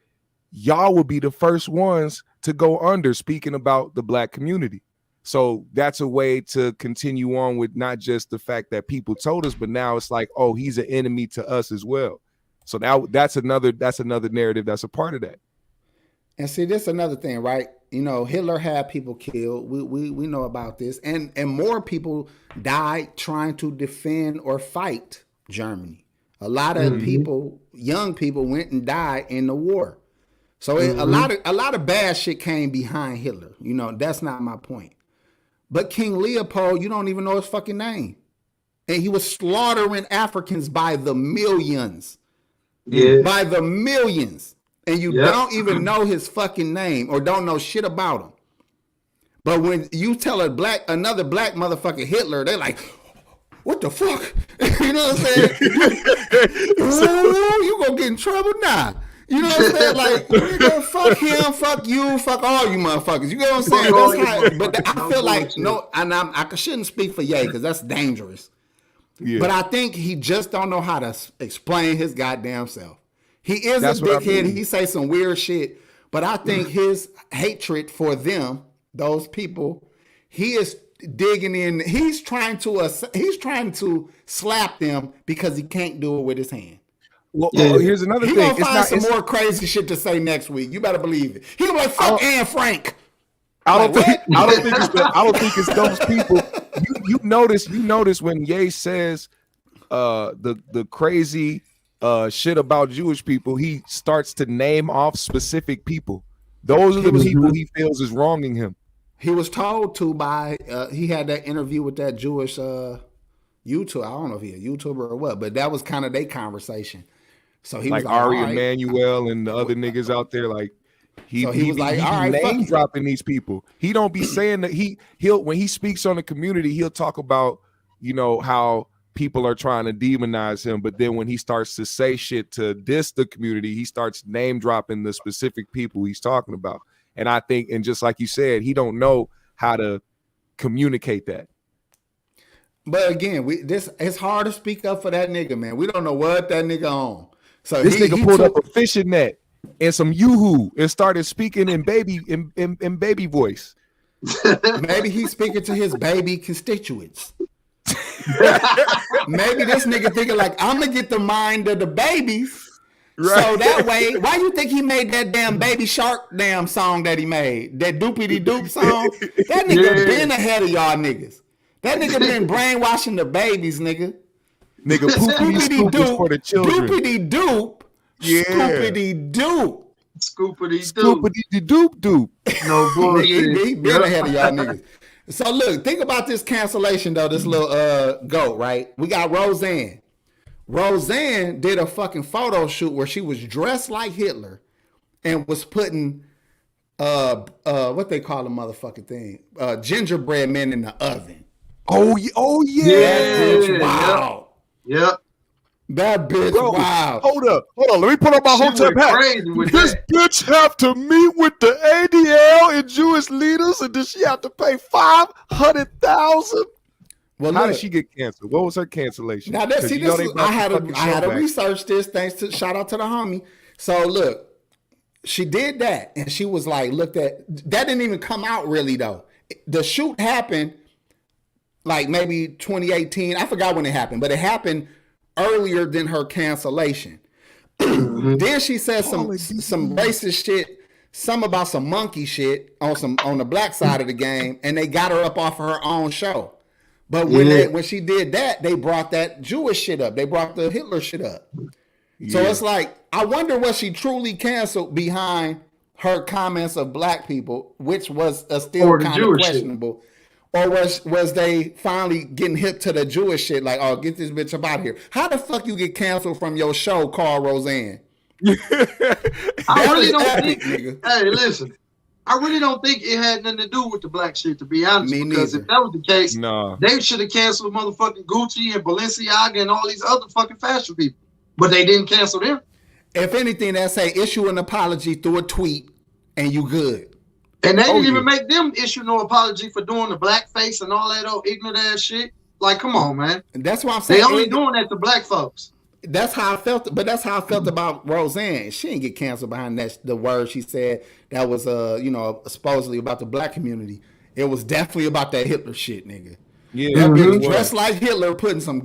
y'all would be the first ones to go under, speaking about the black community. So that's a way to continue on with not just the fact that people told us, but now it's like, oh, he's an enemy to us as well. So now that's another narrative that's a part of that. And see, this is another thing, right? Hitler had people killed. We know about this, and more people died trying to defend or fight Germany. A lot of people, young people, went and died in the war. So a lot of bad shit came behind Hitler. That's not my point. But King Leopold, you don't even know his fucking name, and he was slaughtering Africans by the millions. Yeah. By the millions. And you don't even know his fucking name or don't know shit about him. But when you tell another black motherfucker Hitler, they're like, what the fuck? You know what I'm saying? Ooh, you gonna get in trouble now. You know what I'm saying? Like, nigga, fuck him, fuck you, fuck all you motherfuckers. You know what I'm saying? But I feel like, no, and I shouldn't speak for Ye because that's dangerous. Yeah. But I think he just don't know how to explain his goddamn self. He is a dickhead. I mean. He say some weird shit. But I think his hatred for them, those people, he is digging in. He's trying to slap them because he can't do it with his hand. Well, here's another thing. He's gonna find some more crazy shit to say next week. You better believe it. He gonna be like, fuck Anne Frank. I don't think it's those people. You notice when Ye says the crazy shit about Jewish people, he starts to name off specific people. Those are the people he feels is wronging him. He was told to by he had that interview with that Jewish YouTuber. I don't know if he's a YouTuber or what, but that was kind of their conversation. So he like was like, Ari right. Emanuel and the other niggas out there, like he was like, all right, name dropping these people. He don't be saying that he'll when he speaks on the community, he'll talk about how people are trying to demonize him, but then when he starts to say shit to diss the community, he starts name dropping the specific people he's talking about. And I think, and just like you said, he don't know how to communicate that. But again, it's hard to speak up for that nigga, man. We don't know what that nigga on. So this nigga pulled up a fishing net and some yoo-hoo and started speaking in baby voice. Maybe he's speaking to his baby constituents. Maybe this nigga thinking like, I'm gonna get the mind of the babies. Right. So that way, why you think he made that damn Baby Shark damn song that he made? That doopity doop song? That nigga been ahead of y'all niggas. That nigga been brainwashing the babies, nigga. Nigga, poopity doop for the children. Doopity doop. Yeah. Scoopity doop. Scoopity doop doop. No bullshit. He been ahead of y'all niggas. So look, think about this cancellation though, this little goat, right? We got Roseanne. Roseanne did a fucking photo shoot where she was dressed like Hitler and was putting what they call a motherfucking thing, gingerbread men in the oven. Oh yeah. That bitch, wow. Yep. That bitch, wow. Hold up. Let me put on my hotel hat. This bitch have to meet with the ADL and Jewish leaders, and did she have to pay $500,000? Well, how did she get canceled? What was her cancellation? Now, I had to research this. Shout out to the homie. So look, she did that, and she was like, looked at that didn't even come out really though. The shoot happened like maybe 2018. I forgot when it happened, but it happened earlier than her cancellation. Then she said some racist shit, some about some monkey shit on the black side of the game, and they got her up off of her own show. But when she did that, they brought that Jewish shit up. They brought the Hitler shit up. Yeah. So it's like, I wonder what she truly canceled behind her comments of black people, which was still kind of questionable. Shit. Or was they finally getting hip to the Jewish shit? Like, oh, get this bitch up out of here. How the fuck you get canceled from your show called Roseanne? I really don't think, nigga. Hey, listen. I really don't think it had nothing to do with the black shit, to be honest. Because if that was the case, they should have canceled motherfucking Gucci and Balenciaga and all these other fucking fashion people. But they didn't cancel them. If anything, they say issue an apology through a tweet and you good. And they didn't even make them issue no apology for doing the blackface and all that old ignorant ass shit. Like, come on, man. That's why I'm saying. They only doing that to black folks. That's how I felt, but that's how I felt about Roseanne. She didn't get canceled behind the word she said that was, supposedly about the black community. It was definitely about that Hitler shit, nigga. Yeah, that bitch dressed like Hitler, putting some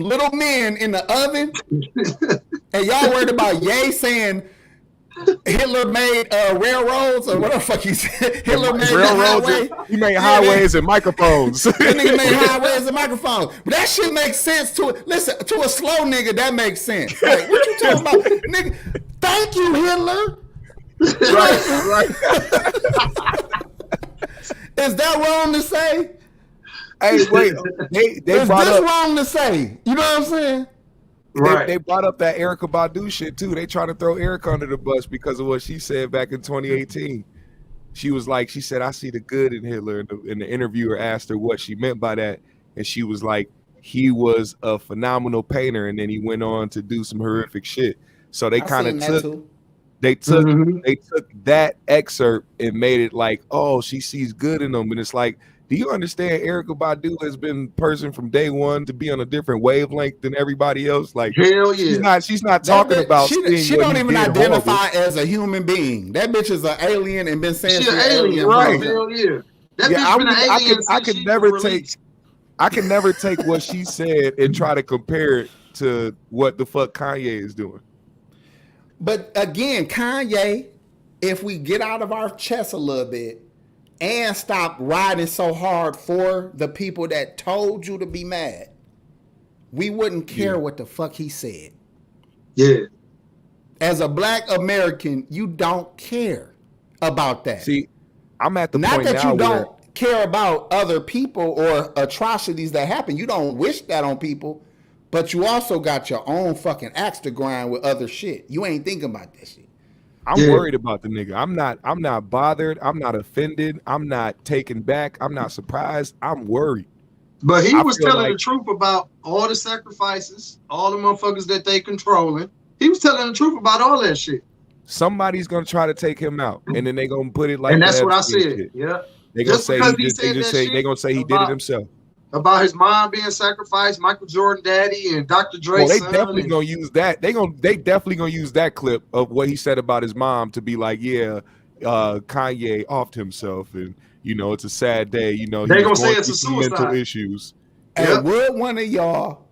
little men in the oven, and y'all worried about Ye saying Hitler made railroads or whatever the fuck he said. Hitler made Railroads. highway. He made highways and microphones. That nigga made highways and microphones. But that shit makes sense to it. Listen, to a slow nigga, that makes sense. Like, what you talking about? Nigga, thank you, Hitler. right. Is that wrong to say? Hey, wait. They Is brought this up. wrong to say? You know what I'm saying? Right. They brought up that Erykah Badu shit too. They trying to throw Erykah under the bus because of what she said back in 2018. She was like, she said, "I see the good in Hitler," and the interviewer asked her what she meant by that, and she was like, "He was a phenomenal painter," and then he went on to do some horrific shit. So they kind of took they took that excerpt and made it like, oh, she sees good in them, and it's like, do you understand Erykah Badu has been person from day one to be on a different wavelength than everybody else? Like, hell yeah. she's not talking about. She don't even identify as a human being. That bitch is an alien and been saying She an alien, right? Hell yeah. That bitch been an alien I could never take what she said and try to compare it to what the fuck Kanye is doing. But again, Kanye, if we get out of our chest a little bit and stop riding so hard for the people that told you to be mad, we wouldn't care what the fuck he said. Yeah. As a black American, you don't care about that. See, I'm at the Not point that now you where don't care about other people or atrocities that happen. You don't wish that on people, but you also got your own fucking axe to grind with other shit. You ain't thinking about that shit. I'm worried about the nigga. I'm not bothered. I'm not offended. I'm not taken back. I'm not surprised. I'm worried. But he was telling like the truth about all the sacrifices, all the motherfuckers that they controlling. He was telling the truth about all that shit. Somebody's gonna try to take him out, and then they gonna put it like. And that's that what I shit. said. Yeah. They gonna Just say because he he did, said they just that say shit they gonna say he did it himself. About his mom being sacrificed, Michael Jordan daddy and Dr. Dre. Well, they definitely gonna use that. They definitely gonna use that clip of what he said about his mom to be like, yeah, Kanye offed himself, and you know it's a sad day. You know they he gonna was say going it's a through some mental suicide. issues. And would one of y'all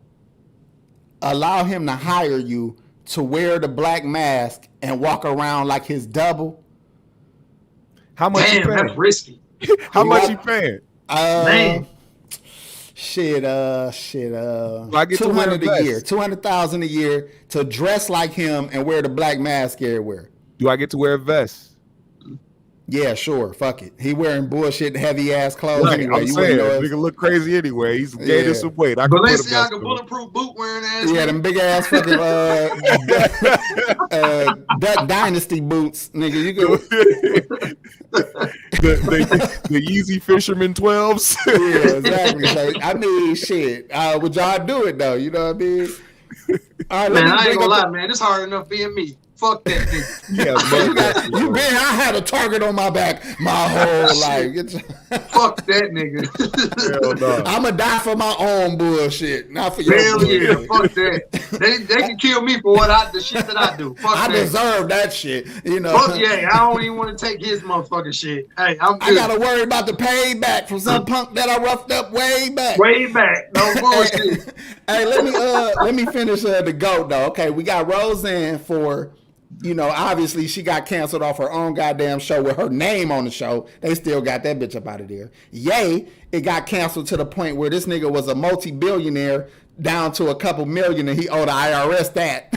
allow him to hire you to wear the black mask and walk around like his double? How much Damn, you paying? that's risky. How much you paying? Man. Shit, I get 200 to wear a a year, vest? 200,000 a year to dress like him and wear the black mask everywhere. Do I get to wear a vest? Yeah, sure. Fuck it. He wearing bullshit heavy ass clothes Right, anyway. I'm You saying, wouldn't know nigga look crazy anyway. He's gained Yeah. some weight. I can put a vest Balenciaga on. bulletproof boot wearing ass. Yeah, them big ass fucking Duck Dynasty boots, nigga. You go. the Yeezy Fisherman 12s. Yeah, exactly. So, I mean, shit. Would y'all do it though? You know what I mean? All right, Man, I ain't bring gonna up lie, man. It's hard enough being me. Fuck that nigga. Yeah, You been? I had a target on my back my whole life. Fuck that nigga. Hell no. I'ma die for my own bullshit, not for your Hell yeah, bullshit. fuck that. They can kill me for the shit that I do. Fuck I that. deserve that shit. You know. Fuck yeah, I don't even want to take his motherfucking shit. Hey, I'm good. I gotta worry about the payback from some punk that I roughed up way back. Way back. No bullshit. Hey, let me finish the GOAT though. Okay, we got Roseanne for, you know, obviously she got canceled off her own goddamn show with her name on the show. They still got that bitch up out of there. Yay, it got canceled to the point where this nigga was a multi-billionaire down to a couple million and he owed the IRS that.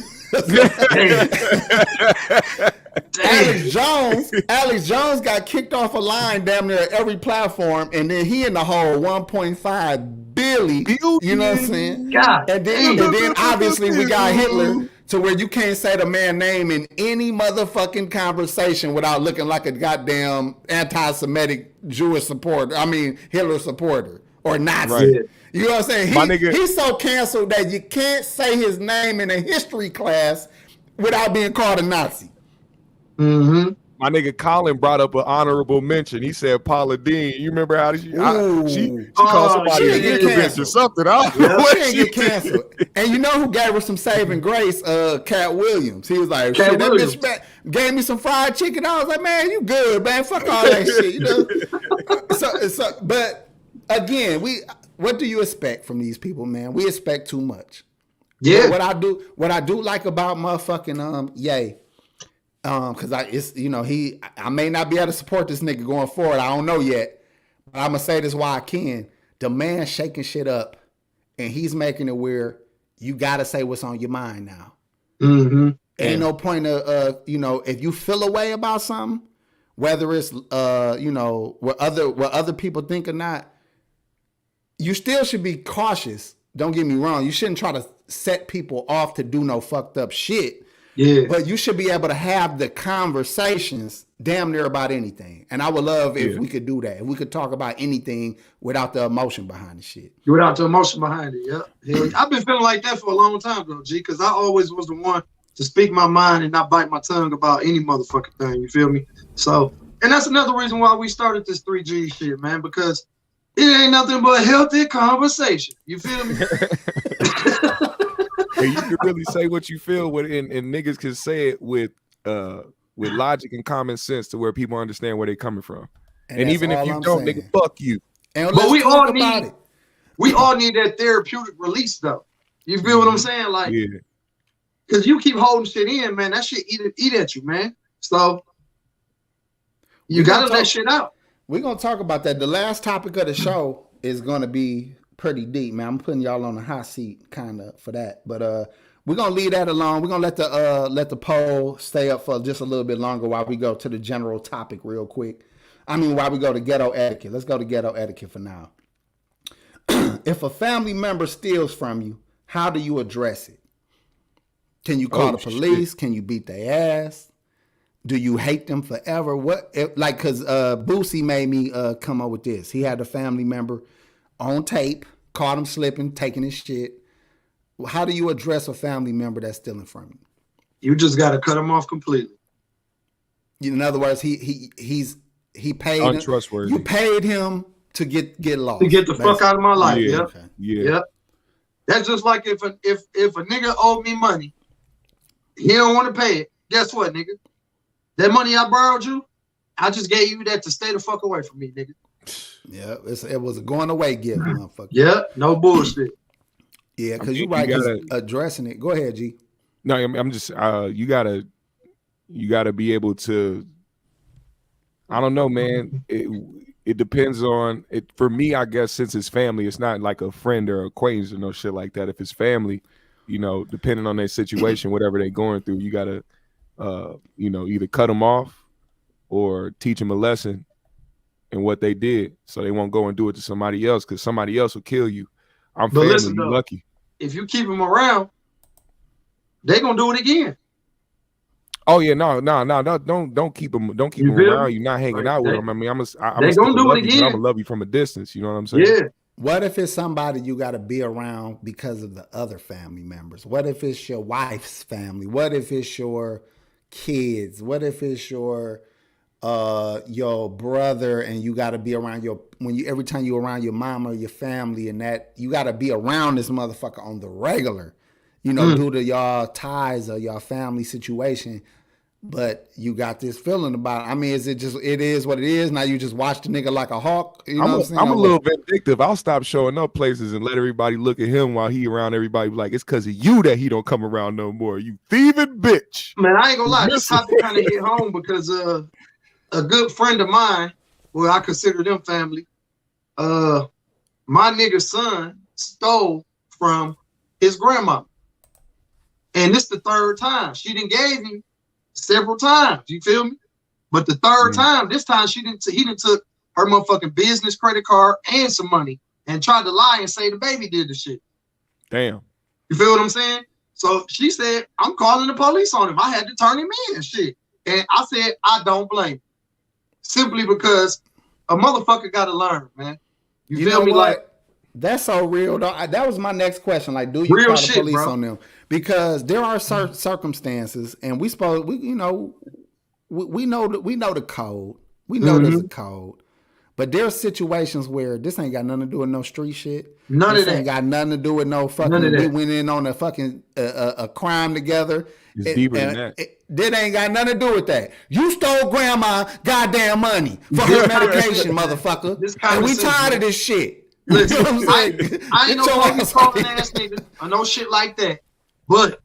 Alex Jones got kicked off a line damn near every platform, and then he in the hole 1.5 billion. You know what I'm saying? God. And then obviously we got Hitler, to where you can't say the man's name in any motherfucking conversation without looking like a goddamn anti-Semitic Jewish supporter. I mean Hitler supporter or Nazi. Right. You know what I'm saying? He's so canceled that you can't say his name in a history class without being called a Nazi. Mm-hmm. My nigga Colin brought up an honorable mention. He said Paula Dean. You remember how she called somebody an incubus or something? I don't know what She didn't get canceled. And you know who gave her some saving grace? Cat Williams. He was like, shit, that bitch gave me some fried chicken. I was like, man, you good, man. Fuck all that shit. You know? But again, what do you expect from these people, man? We expect too much. Yeah. But what I do like about motherfucking Ye, Because I may not be able to support this nigga going forward. I don't know yet, but I'm gonna say this while I can. The man shaking shit up, and he's making it where you gotta say what's on your mind now. Mm-hmm. Ain't no point of if you feel a way about something, whether it's what other people think or not, you still should be cautious. Don't get me wrong. You shouldn't try to set people off to do no fucked up shit. Yeah. But you should be able to have the conversations damn near about anything. And I would love if we could do that. If we could talk about anything without the emotion behind the shit. Without the emotion behind it, yeah. I've been feeling like that for a long time, though, G, because I always was the one to speak my mind and not bite my tongue about any motherfucking thing. You feel me? So, and that's another reason why we started this 3G shit, man, because it ain't nothing but healthy conversation. You feel me? And you can really say what you feel with, and niggas can say it with logic and common sense to where people understand where they're coming from. And even if you don't, nigga, fuck you. But we all need that therapeutic release, though. You feel what I'm saying? Like, because you keep holding shit in, man. That shit eat at you, man. So you gotta let shit out. We're gonna talk about that. The last topic of the show is gonna be pretty deep, man. I'm putting y'all on the hot seat kind of for that. But we're gonna leave that alone. We're gonna let the poll stay up for just a little bit longer while we go to the general topic real quick. While we go to ghetto etiquette. Let's go to ghetto etiquette for now. If a family member steals from you, how do you address it? Can you call the police? Shit. Can you beat their ass? Do you hate them forever? Because Boosie made me come up with this. He had a family member on tape, caught him slipping, taking his shit. How do you address a family member that's stealing from you? You just got to cut him off completely. In other words, he paid untrustworthy. You paid him to get lost. To get the fuck out of my life. Yeah. Yep. Okay. Yeah. Yep. That's just like if a nigga owed me money, he don't want to pay it. Guess what, nigga? That money I borrowed you, I just gave you that to stay the fuck away from me, nigga. Yeah, it was a going away gift, motherfucker. Yeah, no bullshit. Yeah, because you're right, addressing it. Go ahead, G. No, I'm just you gotta be able to. I don't know, man. It depends on it. For me, I guess since it's family, it's not like a friend or acquaintance or no shit like that. If it's family, depending on their situation, whatever they're going through, you gotta, either cut them off or teach them a lesson in what they did, so they won't go and do it to somebody else, because somebody else will kill you. I'm family. Listen, you lucky. If you keep them around, they gonna do it again. Oh yeah, no, don't keep them. Don't keep them around. You're not hanging out with them. I'm they gonna do it again. I'm gonna love you from a distance. You know what I'm saying? Yeah. What if it's somebody you got to be around because of the other family members? What if it's your wife's family? What if it's your kids? What if it's your brother, and you got to be around every time you're around your mom or your family, and that you got to be around this motherfucker on the regular, due to y'all ties or y'all family situation. But you got this feeling about it. Is it just, it is what it is? Now you just watch the nigga like a hawk? You know what I'm saying? I'm a little vindictive. I'll stop showing up places and let everybody look at him while he around everybody. Like, it's because of you that he don't come around no more. You thieving bitch. Man, I ain't gonna lie. This topic kind of hit home because a good friend of mine, well, I consider them family, my nigga's son stole from his grandma. And this the third time. She done gave him several times, you feel me? But the third time, this time he didn't took her motherfucking business credit card and some money and tried to lie and say the baby did the shit. Damn. You feel what I'm saying? So she said, I'm calling the police on him. I had to turn him in and shit. And I said, I don't blame him. Simply because a motherfucker gotta learn, man. You feel me? What? Like, that's so real, though. That was my next question. Like, do you call the police on them? Because there are certain circumstances, and we know the code. We know there's a code, but there's situations where this ain't got nothing to do with no street shit. None of that ain't got nothing to do with no fucking. We went in on a fucking a crime together. It's deeper than that. That ain't got nothing to do with that. You stole grandma goddamn money for her medication, motherfucker. And we tired of this shit. Listen, I ain't no fucking talking ass nigga. I know shit like that. But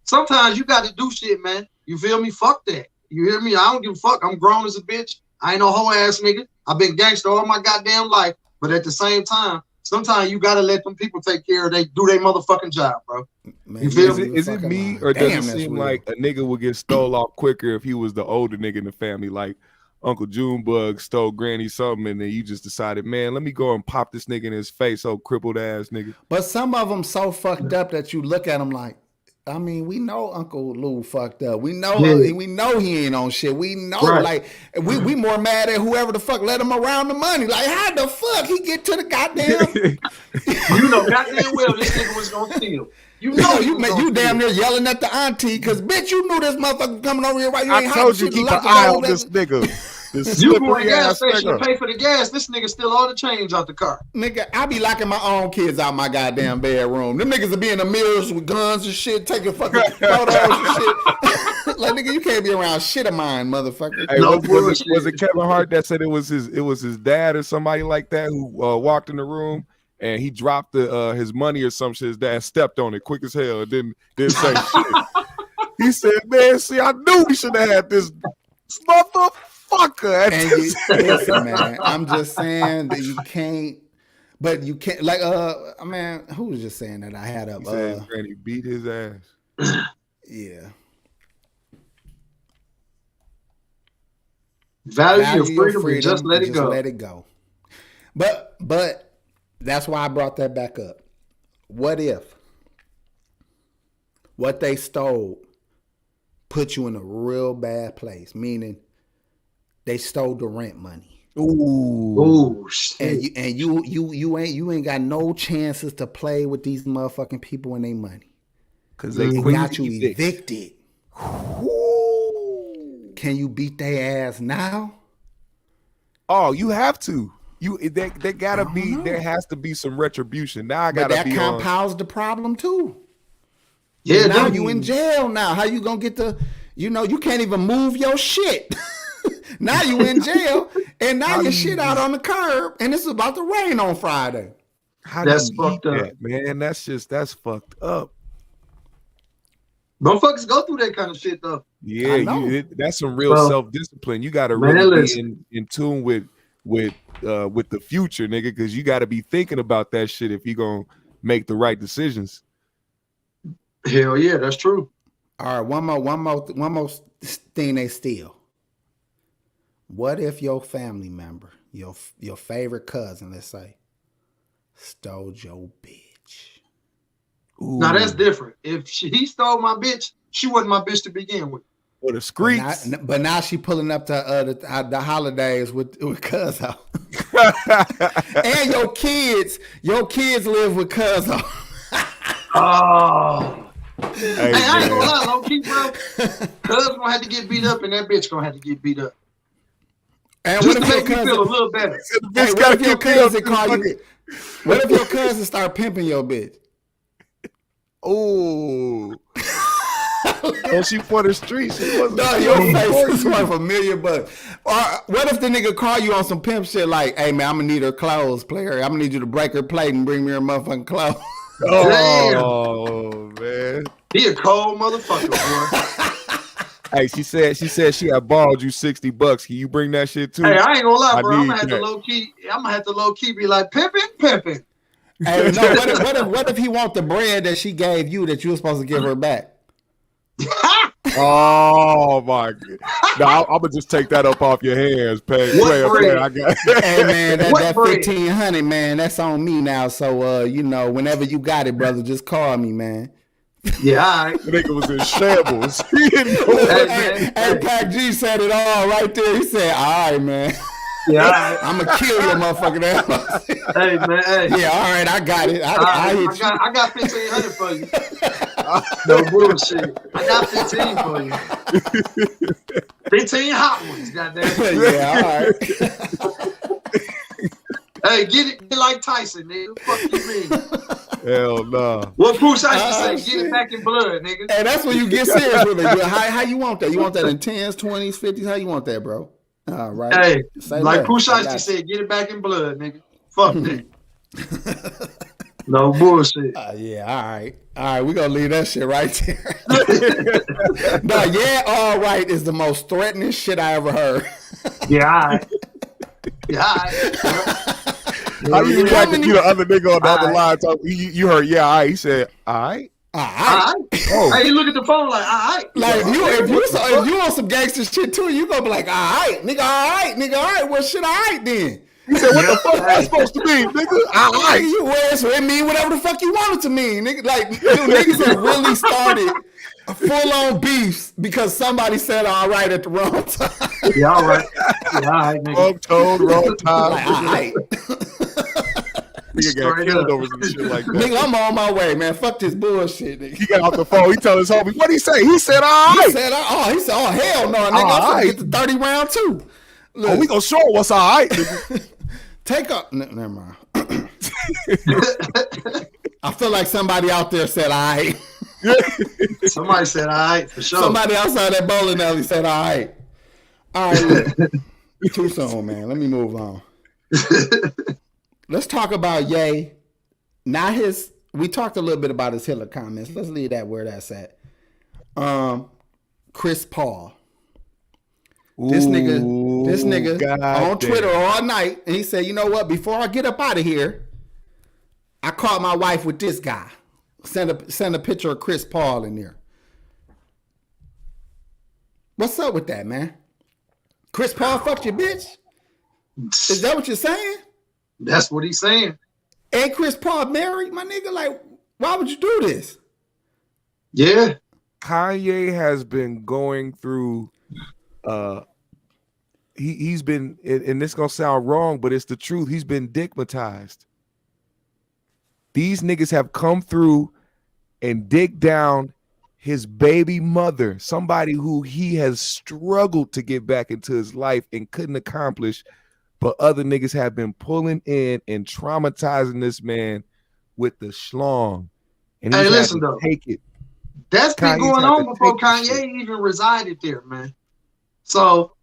sometimes you got to do shit, man. You feel me? Fuck that. You hear me? I don't give a fuck. I'm grown as a bitch. I ain't no hoe ass nigga. I've been gangster all my goddamn life. But at the same time, sometimes you gotta let them people take care of do their motherfucking job, bro. Man, You feel Is it me or does it seem real. like a nigga would get stole off quicker if he was the older nigga in the family? Like Uncle Junebug stole Granny something, and then you just decided, man, let me go and pop this nigga in his face, old crippled ass nigga. But some of them so fucked up that you look at them like, I mean, we know Uncle Lou fucked up. We know we know he ain't on shit. We know like we more mad at whoever the fuck let him around the money. Like how the fuck he get to the goddamn You know goddamn well this nigga was gonna steal. You know you damn near yelling at the auntie because bitch you knew this motherfucker coming over here right. You I ain't told you keep an eye on this nigga. This you go to the gas slippery ass station to nigga. pay for the gas. This nigga steal all the change out the car. Nigga, I be locking my own kids out my goddamn bedroom. Them niggas will be in the mirrors with guns and shit, taking fucking photos and shit. Like nigga, you can't be around shit of mine, motherfucker. Hey, No was it Kevin Hart that said it was his dad or somebody like that who walked in the room and he dropped his money or some shit? His dad stepped on it quick as hell and didn't say shit. He said, "Man, see, I knew we should have had this motherfucker." And listen, man, I'm just saying that you can't. But you can't like man, who was just saying that I had up? He said his granny beat his ass. Yeah. Value your freedom, just let it go. Let it go. But that's why I brought that back up. What if what they stole put you in a real bad place? Meaning they stole the rent money. Ooh, shit. And you ain't got no chances to play with these motherfucking people and their money. Cause they got you evicted. Can you beat their ass now? Oh, you have to. They gotta be. There has to be some retribution. Now I But gotta that be compounds the problem too. Yeah, now you in jail now. How you gonna get the? You can't even move your shit. Now you in jail, and now your shit out on the curb, and it's about to rain on Friday. How that's do you fucked up, man. That's fucked up. Motherfuckers go through that kind of shit though. Yeah, that's some real self-discipline. You got to Man, really listen. be in tune with the future, nigga, because you got to be thinking about that shit if you're gonna make the right decisions. Hell yeah, that's true. All right, one more thing they steal. What if your family member, your favorite cousin, let's say, stole your bitch? Ooh. Now that's different. If he stole my bitch, she wasn't my bitch to begin with. Or the streets. But now she pulling up to the holidays with Cuzzo. And your kids live with Cuzzo. Oh. Hey, I ain't gonna lie, low key, bro. Cuz gonna have to get beat up, and that bitch gonna have to get beat up. And just what to if make me feel a little better. Hey, what if your cousin call you? What if your cousin start pimping your bitch? Oh. Well, she for the streets. No, your face is worth $1 million. Or what if the nigga call you on some pimp shit like, hey man, I'm gonna need her clothes, player. I'm gonna need you to break her plate and bring me her motherfucking clothes. Oh man. He a cold motherfucker, boy. Hey, she said she had borrowed you $60. Can you bring that shit too? Hey, I ain't gonna lie, bro. I'm need gonna have to low key be like pimping. Hey, no, what if he want the bread that she gave you that you were supposed to give her back? Oh my god! No, I'm gonna just take that up off your hands, Pay. I got. Hey man, that 1500, man, that's on me now. So whenever you got it, brother, just call me, man. Yeah, all right. The nigga was in shambles. Hey, Pac G said it all right there. He said, "All right, man." Yeah, all right. I'm gonna kill your motherfucking ass. Hey man, hey. Yeah, all right, I got it. I got 1500 for you. No bullshit. I got 15 for you. 15 hot ones, goddamn. Yeah, all right. Hey, get it like Tyson, nigga. Fuck you mean? Hell no. What Bruce used to say, get it back in blood, nigga. Hey, that's when you get serious with it. How you want that? You want that in 10s, 20s, 50s? How you want that, bro? All right. Hey, like Bruce used to say, get it back in blood, nigga. Fuck that. No bullshit. Yeah, all right. All right, we're going to leave that shit right there. No, yeah, all right is the most threatening shit I ever heard. Yeah, all right. Yeah, all right. How you react if you the other nigga on the other All line talking? You heard, yeah, all right. He said, all right. All All right. right. Oh. Hey, you look at the phone like, all right. Like, if you on some gangster shit too, you going to be like, all right, nigga, all right, nigga, all right. Well, shit, all right then. He said, what the fuck is that supposed to mean, nigga? All Nigga, right. you wear so it mean whatever the fuck you want it to mean. Nigga, like, niggas have really started full-on beefs because somebody said all right at the wrong time. Yeah, all right. Yeah, all right, nigga. Wrong tone, wrong time. Like, all right. Nigga got Straight killed up. over some shit like that. Nigga, I'm on my way, man. Fuck this bullshit, nigga. He got off the phone. He tell his homie, what'd he say? He said, all He right. said, oh, hell no, nigga. All I'm right. gonna get the 30 round too. Oh, we gonna show him what's all right, nigga. Take up. Never mind. I feel like somebody out there said, all right. Somebody said, all right, for sure. Somebody outside that bowling alley said, all right. All right, look. Too soon, man. Let me move on. Let's talk about Ye. Not his. We talked a little bit about his Hitler comments. Let's leave that where that's at. Chris Paul. This nigga God on damn. Twitter all night, and he said, "You know what? Before I get up out of here, I caught my wife with this guy. Send a picture of Chris Paul in there. What's up with that, man? Chris Paul fucked your bitch? Is that what you're saying? That's what he's saying. Ain't Chris Paul married, my nigga? Like, why would you do this? Yeah. Kanye has been going through he's been, and this gonna sound wrong, but it's the truth. He's been digmatized. These niggas have come through and dig down his baby mother, somebody who he has struggled to get back into his life and couldn't accomplish, but other niggas have been pulling in and traumatizing this man with the schlong. And Hey, he's listen, had to though. take it. That's been Kanye's going had on to before take this Kanye shit. even resided there, man. So,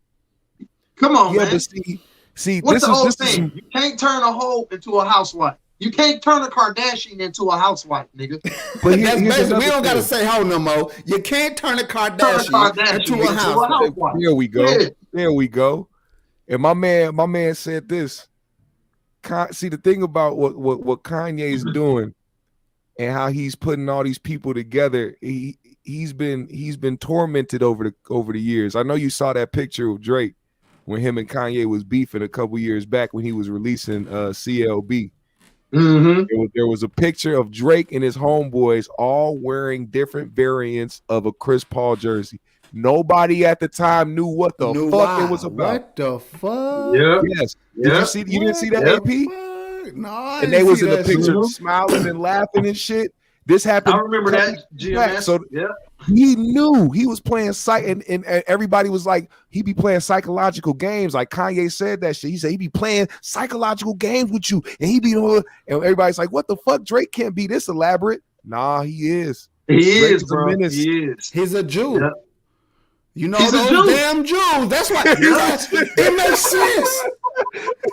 come on, Yeah, man. but see, What's this the old is thing? You can't turn a hoe into a housewife. You can't turn a Kardashian into a housewife, nigga. But That's here's basically, we another don't gotta thing. say hoe no more. You can't turn a Turn a Kardashian Kardashian into a house. housewife. There we go. Yeah. There we go. And my man said this. See, the thing about what Kanye is doing and how he's putting all these people together, he's been tormented over the years. I know you saw that picture of Drake when him and Kanye was beefing a couple years back when he was releasing CLB. Mm-hmm. There was a picture of Drake and his homeboys all wearing different variants of a Chris Paul jersey. Nobody at the time knew what the fuck it was about. What the fuck? Yeah. Yes. Yeah. Did you see? You didn't see that, Yeah. AP? No, I And didn't they was see in the that picture shit. smiling and laughing and shit. This happened. I remember that, GMS. So Yeah. he knew he was playing and everybody was like, he be playing psychological games. Like Kanye said that shit. He said he be playing psychological games with you, and he be and everybody's like, what the fuck? Drake can't be this elaborate. Nah, he is. He Drake is, is a bro. menace. He is. He's a Jew. Yeah. You know He's a those Jew. damn Jews. That's why it makes sense.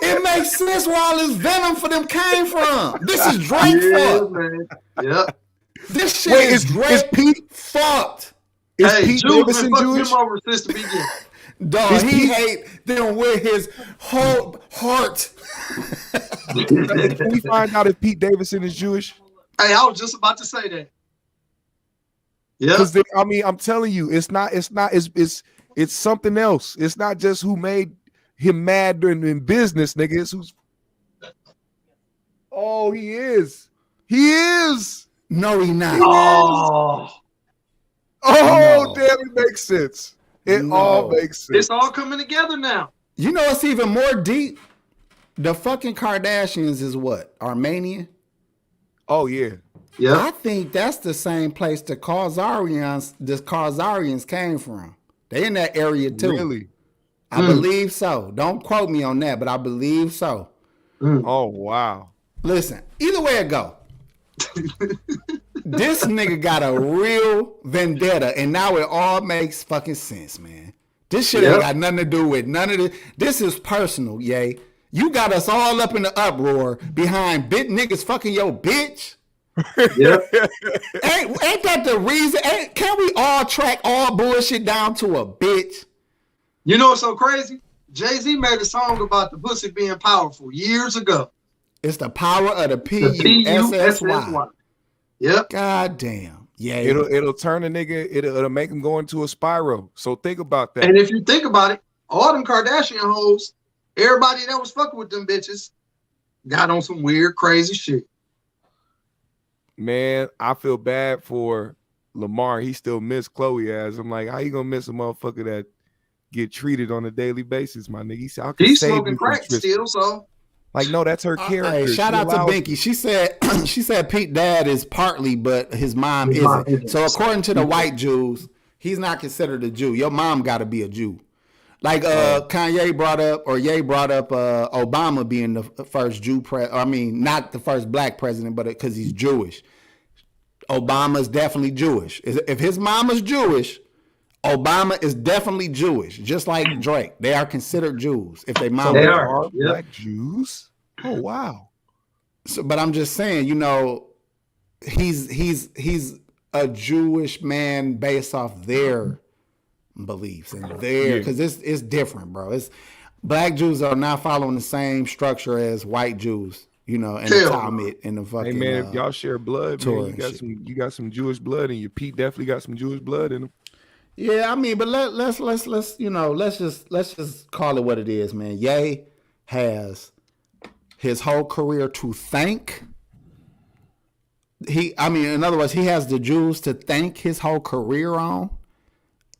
It makes sense where all this venom for them came from. This is Drake Yeah, fucked. man. Yeah. This shit Wait, is is Drake Pete fucked. is Hey, Pete Jews Davidson been fucking Jewish? him over since the beginning. Dog, Is he Pete- hate them with his whole heart. Can we find out if Pete Davidson is Jewish? Hey, I was just about to say that. Yeah. Because I mean, I'm telling you, it's something else. It's not just who made him mad in business, nigga. It's who's. Oh, he is. He is. No, he not. Oh, Oh, No. damn! It makes sense. It No. all makes sense. it's all coming together now. You know what's even more deep? The fucking Kardashians is what? Armenian? Oh yeah. Yeah. I think that's the same place the Khazarians came from. They in that area too. Really? I believe so. Don't quote me on that, but I believe so. Oh wow. Listen, either way it go. This nigga got a real vendetta, and now it all makes fucking sense, man. This shit ain't Yep. got nothing to do with none of this. This is personal, yay. You got us all up in the uproar behind bit niggas fucking your bitch. Yeah. Ain't that the reason? Can we all track all bullshit down to a bitch? You know what's so crazy? Jay-Z made a song about the pussy being powerful years ago. It's the power of the The P-U-S-S-Y. Yep. God damn. Yeah. It'll turn a nigga. It'll make him go into a spiral. So think about that. And if you think about it, all them Kardashian hoes, everybody that was fucking with them bitches, got on some weird, crazy shit. Man, I feel bad for Lamar. He still miss Chloe ass. I'm like, how you gonna miss a motherfucker that get treated on a daily basis, my nigga? He said, I can He's save smoking you from crack Tristan. still, so. Like, no, that's her character. Hey, shout She out to allows- Binky. She said Pete dad is partly, but his mom isn't. So according to the white Jews, he's not considered a Jew. Your mom got to be a Jew. Like Kanye brought up, or Ye brought up Obama being the first Jew not the first black president, but because he's Jewish. Obama's definitely Jewish. If his mama's Jewish, Obama is definitely Jewish, just like Drake. They are considered Jews if they mama. They are. Yep. Black Jews. Oh wow. So, but I'm just saying, he's a Jewish man based off their beliefs and because it's different, bro. It's black Jews are not following the same structure as white Jews, and the Talmud and the fucking. Hey man, if y'all share blood, man, you got some Jewish blood in you. Pete definitely got some Jewish blood in him. Yeah, I mean, but let's just call it what it is, man. Ye has his whole career to thank. In other words, he has the Jews to thank his whole career on,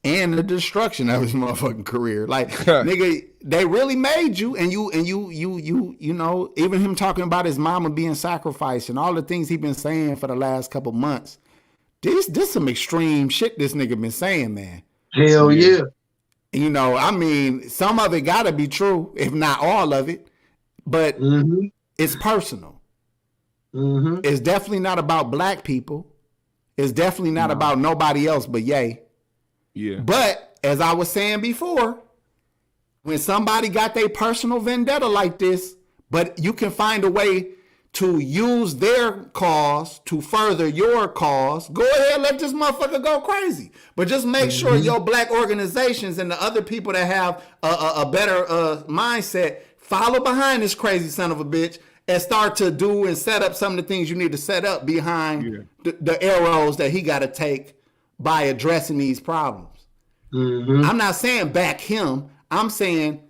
and the destruction of his motherfucking career. Like, nigga, they really made you, and you, even him talking about his mama being sacrificed and all the things he been saying for the last couple months. This some extreme shit this nigga been saying, man. Hell yeah. Some of it gotta be true, if not all of it, but it's personal. Mm-hmm. It's definitely not about black people. It's definitely not about nobody else but Ye. Yeah. But as I was saying before, when somebody got their personal vendetta like this, but you can find a way to use their cause to further your cause, go ahead, let this motherfucker go crazy. But just make sure your black organizations and the other people that have a better mindset follow behind this crazy son of a bitch and start to do and set up some of the things you need to set up behind the arrows that he got to take by addressing these problems. I'm not saying back him. I'm saying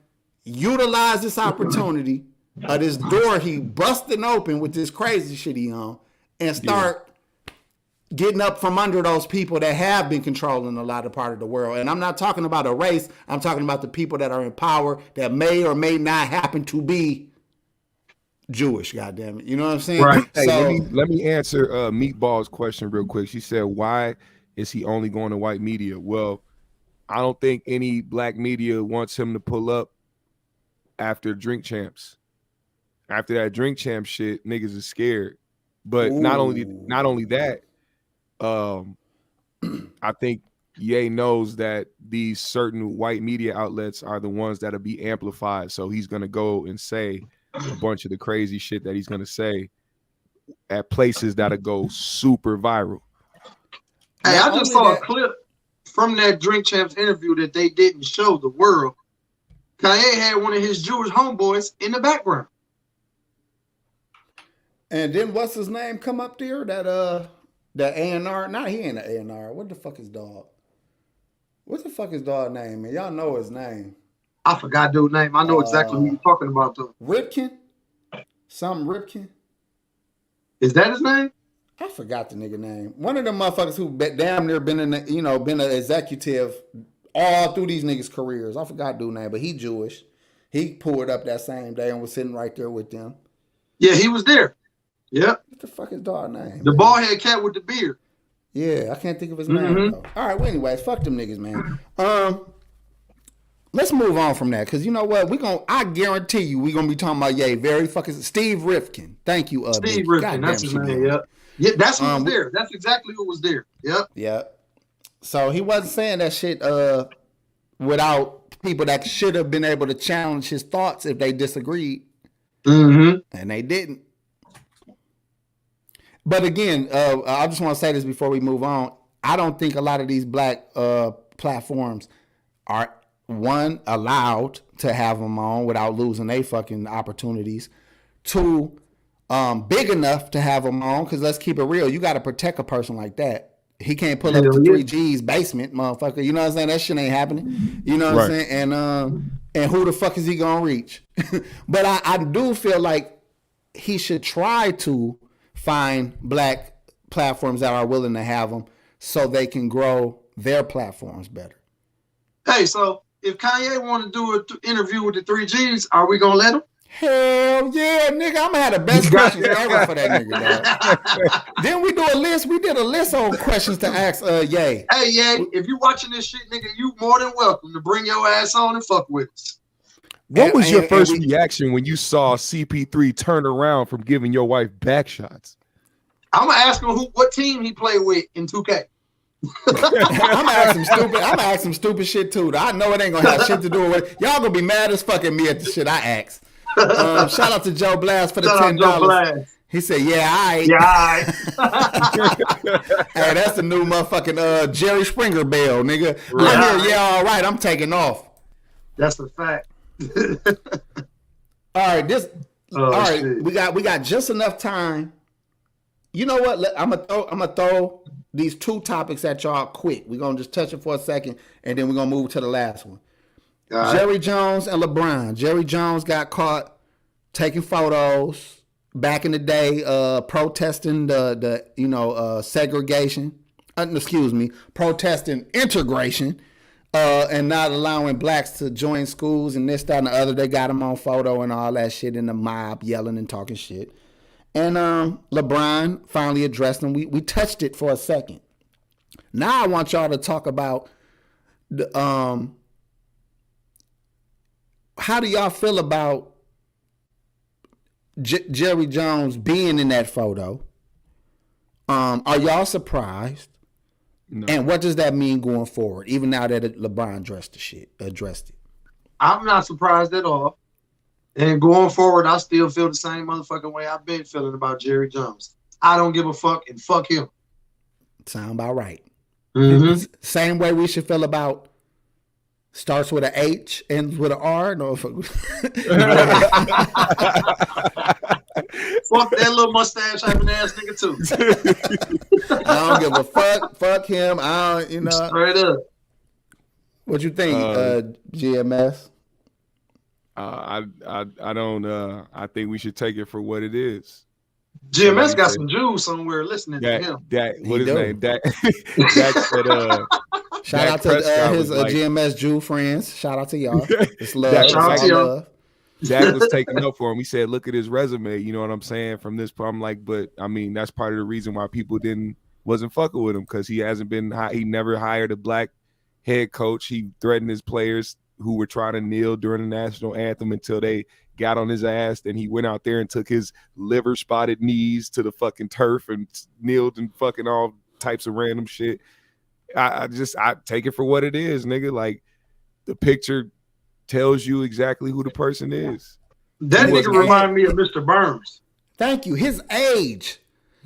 utilize this opportunity of this door he busting open with this crazy shit he on and start getting up from under those people that have been controlling a lot of part of the world. And I'm not talking about a race. I'm talking about the people that are in power that may or may not happen to be Jewish, goddamn it. You know what I'm saying? Right. Hey, So let me answer Meatball's question real quick. She said, why is he only going to white media? Well, I don't think any black media wants him to pull up after Drink Champs. After that Drink Champ shit, niggas is scared. But not only that, I think Ye knows that these certain white media outlets are the ones that'll be amplified. So he's gonna go and say a bunch of the crazy shit that he's gonna say at places that'll go super viral. Hey, I just saw a clip from that Drink Champs interview that they didn't show the world. Kanye had one of his Jewish homeboys in the background. and then what's his name come up there? That A&R. Nah, he ain't an A&R. What the fuck is dog? What's the fuck his dog name, man? Y'all know his name. I forgot dude's name. I know exactly who you're talking about though. Ripken? Something Ripken? Is that his name? I forgot the nigga name. One of them motherfuckers who damn near been been an executive all through these niggas' careers. I forgot dude's name, but he Jewish. He pulled up that same day and was sitting right there with them. Yeah, he was there. Yep. What the fuck is dog name? The bald head cat with the beard. Yeah, I can't think of his name though. All right, well anyways, fuck them niggas, man. Let's move on from that, because you know what? I guarantee you we're gonna be talking about very fucking Steve Rifkin. Thank you, Steve Rifkin, that's his name, yep. Yeah, that's who was there. That's exactly who was there. Yep. Yep. So he wasn't saying that shit without people that should have been able to challenge his thoughts if they disagreed. Mm-hmm. And they didn't. But again, I just want to say this before we move on. I don't think a lot of these black platforms are, one, allowed to have them on without losing their fucking opportunities. Two, big enough to have them on, because let's keep it real. You got to protect a person like that. He can't pull up to 3G's basement, motherfucker. You know what I'm saying? That shit ain't happening. You know what I'm saying? And who the fuck is he gonna reach? But I do feel like he should try to find black platforms that are willing to have them so they can grow their platforms better. Hey, so if Kanye want to do an interview with the 3Gs, are we gonna let him? Hell yeah, nigga. I'm gonna have the best questions ever for that nigga, dog. Then we do a list. We did a list on questions to ask Ye. Hey, Ye, if you watching this shit, nigga, you more than welcome to bring your ass on and fuck with us. What was your first reaction when you saw CP3 turn around from giving your wife back shots? I'm gonna ask him what team he played with in 2K. I'm gonna ask some stupid shit too. I know it ain't gonna have shit to do with it. Y'all gonna be mad as fuck at me at the shit I asked. Shout out to Joe Blast for the $10. He said, "Yeah, I." Yeah, Hey, that's the new motherfucking Jerry Springer bell, nigga. Right. I'm here. Yeah, all right. I'm taking off. That's a fact. All right, shit. We got just enough time. You know what? I'm gonna throw these two topics at y'all quick. We're gonna just touch it for a second, and then we're gonna move to the last one. Jerry Jones and LeBron. Jerry Jones got caught taking photos back in the day, protesting the segregation. Protesting integration, and not allowing blacks to join schools and this, that, and the other. They got him on photo and all that shit in the mob, yelling and talking shit. And LeBron finally addressed him. We touched it for a second. Now I want y'all to talk about the how do y'all feel about Jerry Jones being in that photo? Are y'all surprised? No. And what does that mean going forward, even now that LeBron addressed it? I'm not surprised at all. And going forward, I still feel the same motherfucking way I've been feeling about Jerry Jones. I don't give a fuck, and fuck him. Sound about right. Mm-hmm. Same way we should feel about starts with an H, ends with an R. No, fuck that little mustache having ass nigga too. I don't give a fuck. Fuck him. I don't, Straight up. What you think, GMS? I don't. I think we should take it for what it is. GMS got some Jews somewhere listening to him. What his name? Dak said. Shout out to his GMS Jew friends. Shout out to y'all. It's love. Shout out to y'all. Dak was taking up for him. He said, "Look at his resume." You know what I'm saying? From this, I'm like, but I mean, that's part of the reason why people wasn't fucking with him, because he hasn't been. He never hired a black head coach. He threatened his players who were trying to kneel during the national anthem until they got on his ass. Then he went out there and took his liver spotted knees to the fucking turf and kneeled and fucking all types of random shit. I take it for what it is, nigga. Like, the picture tells you exactly who the person is. That nigga remind me of Mr. Burns. Thank you. His age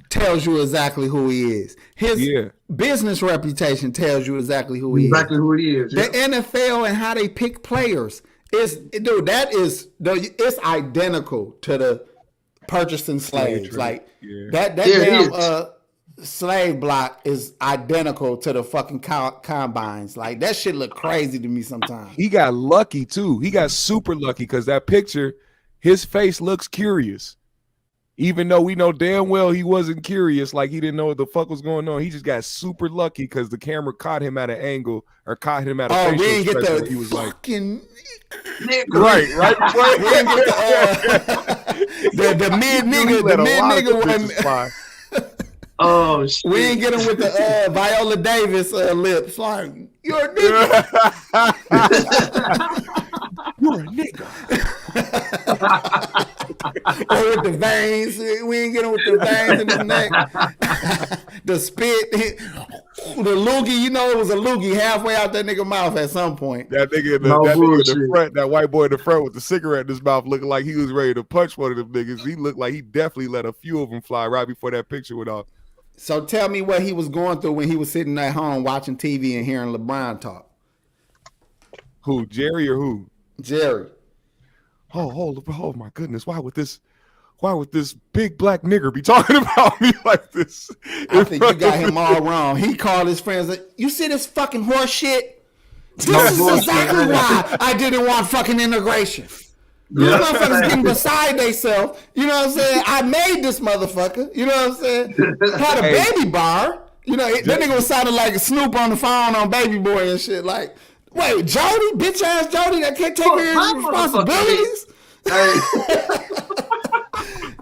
tells you exactly who he is. His business reputation tells you exactly who he is. Exactly who he is. The NFL and how they pick players it's identical to the purchasing slaves. Like that damn slave block is identical to the fucking combines. Like, that shit look crazy to me sometimes. He got lucky too. He got super lucky, because that picture, his face looks curious. Even though we know damn well he wasn't curious, like he didn't know what the fuck was going on. He just got super lucky because the camera caught him at an angle or caught him at a facial we didn't get the he was fucking right. We didn't get the mid nigga wasn't. Oh shit. We didn't get him with the Viola Davis lips. Like, you're a nigga. You're a nigga. Or with the veins. We didn't get him with the veins in his neck. The spit. The loogie, you know, it was a loogie halfway out that nigga mouth at some point. That nigga in the, No that nigga in the bullshit. front, that white boy in the front with the cigarette in his mouth, looking like he was ready to punch one of them niggas. He looked like he definitely let a few of them fly right before that picture went off. So tell me what he was going through when he was sitting at home watching TV and hearing LeBron talk. Who, Jerry or who? Jerry. Oh my goodness! Why would this big black nigger be talking about me like this? I think you got him all wrong. He called his friends like, "You see this fucking horse shit? This is exactly why I didn't want fucking integration. These motherfuckers getting beside themselves. You know what I'm saying? I made this motherfucker. You know what I'm saying? Had a baby bar. You know, that nigga was sounding like Snoop on the phone on Baby Boy and shit. Like, wait, Jody, bitch ass Jody that can't take care of his responsibilities."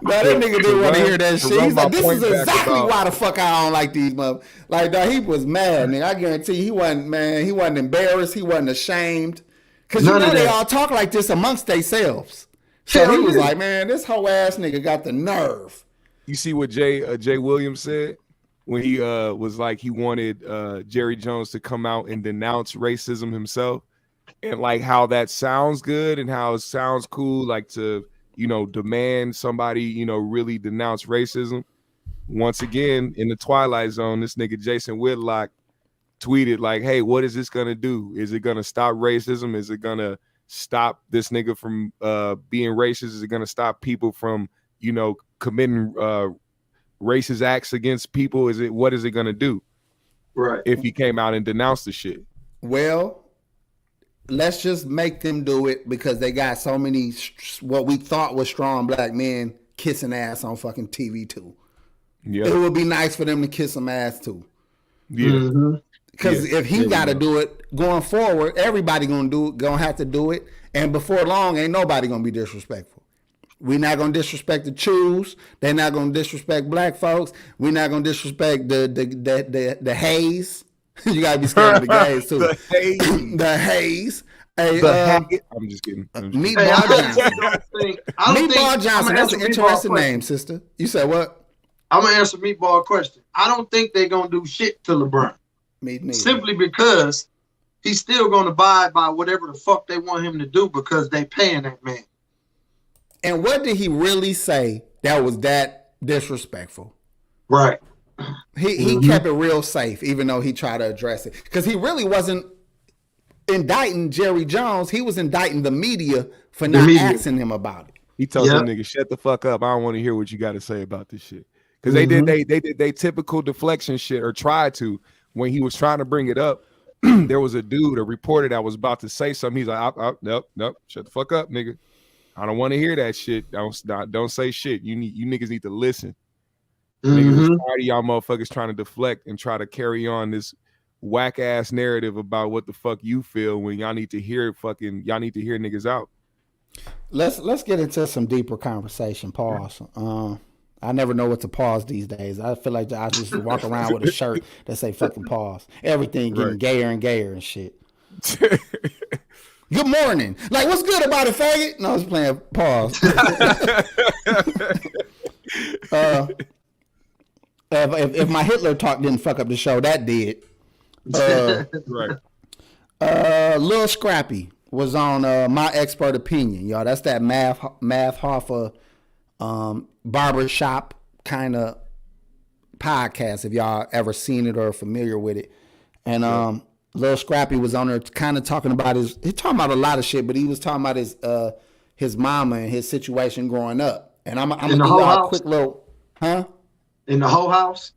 That nigga didn't want to hear that shit. He's like, this is exactly why the fuck I don't like these motherfuckers. Like, dog, he was mad, nigga. I guarantee you, he wasn't embarrassed. He wasn't ashamed. Because you know they all talk like this amongst themselves. So he was like, man, this whole ass nigga got the nerve. You see what Jay Williams said when he was like he wanted Jerry Jones to come out and denounce racism himself, and like how that sounds good and how it sounds cool, like to, you know, demand somebody, you know, really denounce racism. Once again, in the Twilight Zone, this nigga Jason Whitlock tweeted like, hey, what is this gonna do? Is it gonna stop racism? Is it gonna stop this nigga from being racist? Is it gonna stop people from, you know, committing racist acts against people? What is it gonna do? Right. If he came out and denounced the shit. Well, let's just make them do it because they got so many what we thought was strong black men kissing ass on fucking TV too. Yeah. It would be nice for them to kiss some ass too. Yeah. Because if he got to do it going forward, everybody gonna have to do it, and before long, ain't nobody gonna be disrespectful. We're not gonna disrespect the Chews. They're not gonna disrespect black folks. We're not gonna disrespect the Hays. You gotta be scared of the gays too. The Hays. The Hays. Hey, I'm just kidding. Meatball Johnson. Meatball Johnson. That's an interesting name, sister. You said what? I'm gonna answer Meatball question. I don't think they're gonna do shit to LeBron. Simply because he's still gonna abide by whatever the fuck they want him to do because they paying that man. And what did he really say that was that disrespectful? Right. He kept it real safe, even though he tried to address it. Because he really wasn't indicting Jerry Jones. He was indicting the media for not asking him about it. He told them niggas, shut the fuck up. I don't want to hear what you got to say about this shit. Because they did typical deflection shit, or tried to. When he was trying to bring it up, there was a reporter that was about to say something. He's like, nope, shut the fuck up, nigga. I don't want to hear that shit. Don't say shit. You niggas need to listen. Niggas is tired of y'all motherfuckers trying to deflect and try to carry on this whack ass narrative about what the fuck you feel when y'all need to hear niggas out. Let's get into some deeper conversation. Pause. I never know what to pause these days. I feel like I just walk around with a shirt that say fucking pause. Everything getting gayer and gayer and shit. Good morning. Like, what's good about it, faggot? No, I was playing pause. If my Hitler talk didn't fuck up the show, that did. Right. Lil Scrappy was on My Expert Opinion, y'all. That's that Math Hoffa barbershop kind of podcast, if y'all ever seen it or familiar with it. And Lil Scrappy was on there kind of talking about a lot of shit, but he was talking about his mama and his situation growing up. And I'm gonna give y'all a quick little, in the whole house.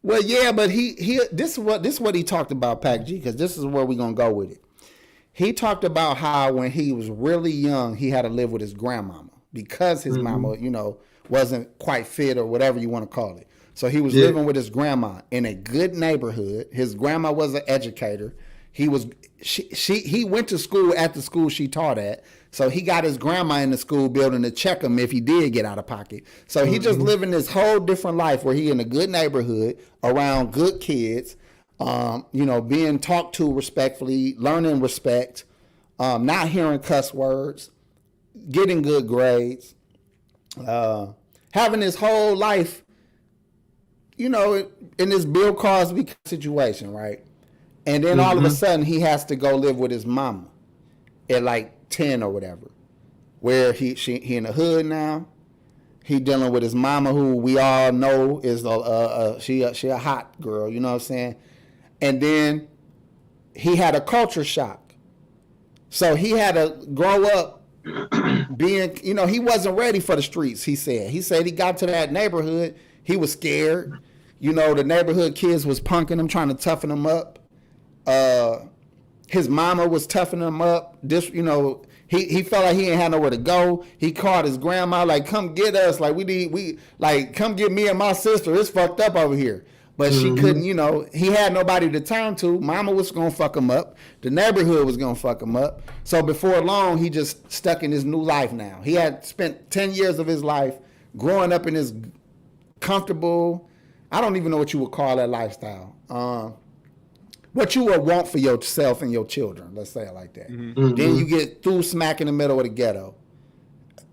Well, yeah, but this is what he talked about, Pac G, because this is where we're gonna go with it. He talked about how when he was really young, he had to live with his grandmama because his mama, wasn't quite fit or whatever you want to call it. So he was living with his grandma in a good neighborhood. His grandma was an educator. He went to school at the school she taught at. So he got his grandma in the school building to check him if he did get out of pocket. So he just living this whole different life where he in a good neighborhood around good kids, being talked to respectfully, learning respect, not hearing cuss words, getting good grades, having his whole life you know, in this Bill Cosby situation, right? And then all of a sudden he has to go live with his mama at like 10 or whatever, where he in the hood now. He dealing with his mama, who we all know is she a hot girl, you know what I'm saying? And then he had a culture shock. So he had to grow up being, you know, he wasn't ready for the streets, he said. He said he got to that neighborhood, he was scared. You know, the neighborhood kids was punking him, trying to toughen him up. His mama was toughening him up. This, you know, he felt like he ain't had nowhere to go. He called his grandma, like, come get us. Like, come get me and my sister. It's fucked up over here. But she couldn't, you know, he had nobody to turn to. Mama was going to fuck him up. The neighborhood was going to fuck him up. So before long, he just stuck in his new life now. He had spent 10 years of his life growing up in his comfortable, I don't even know what you would call that lifestyle. What you would want for yourself and your children, let's say it like that. Then you get through smack in the middle of the ghetto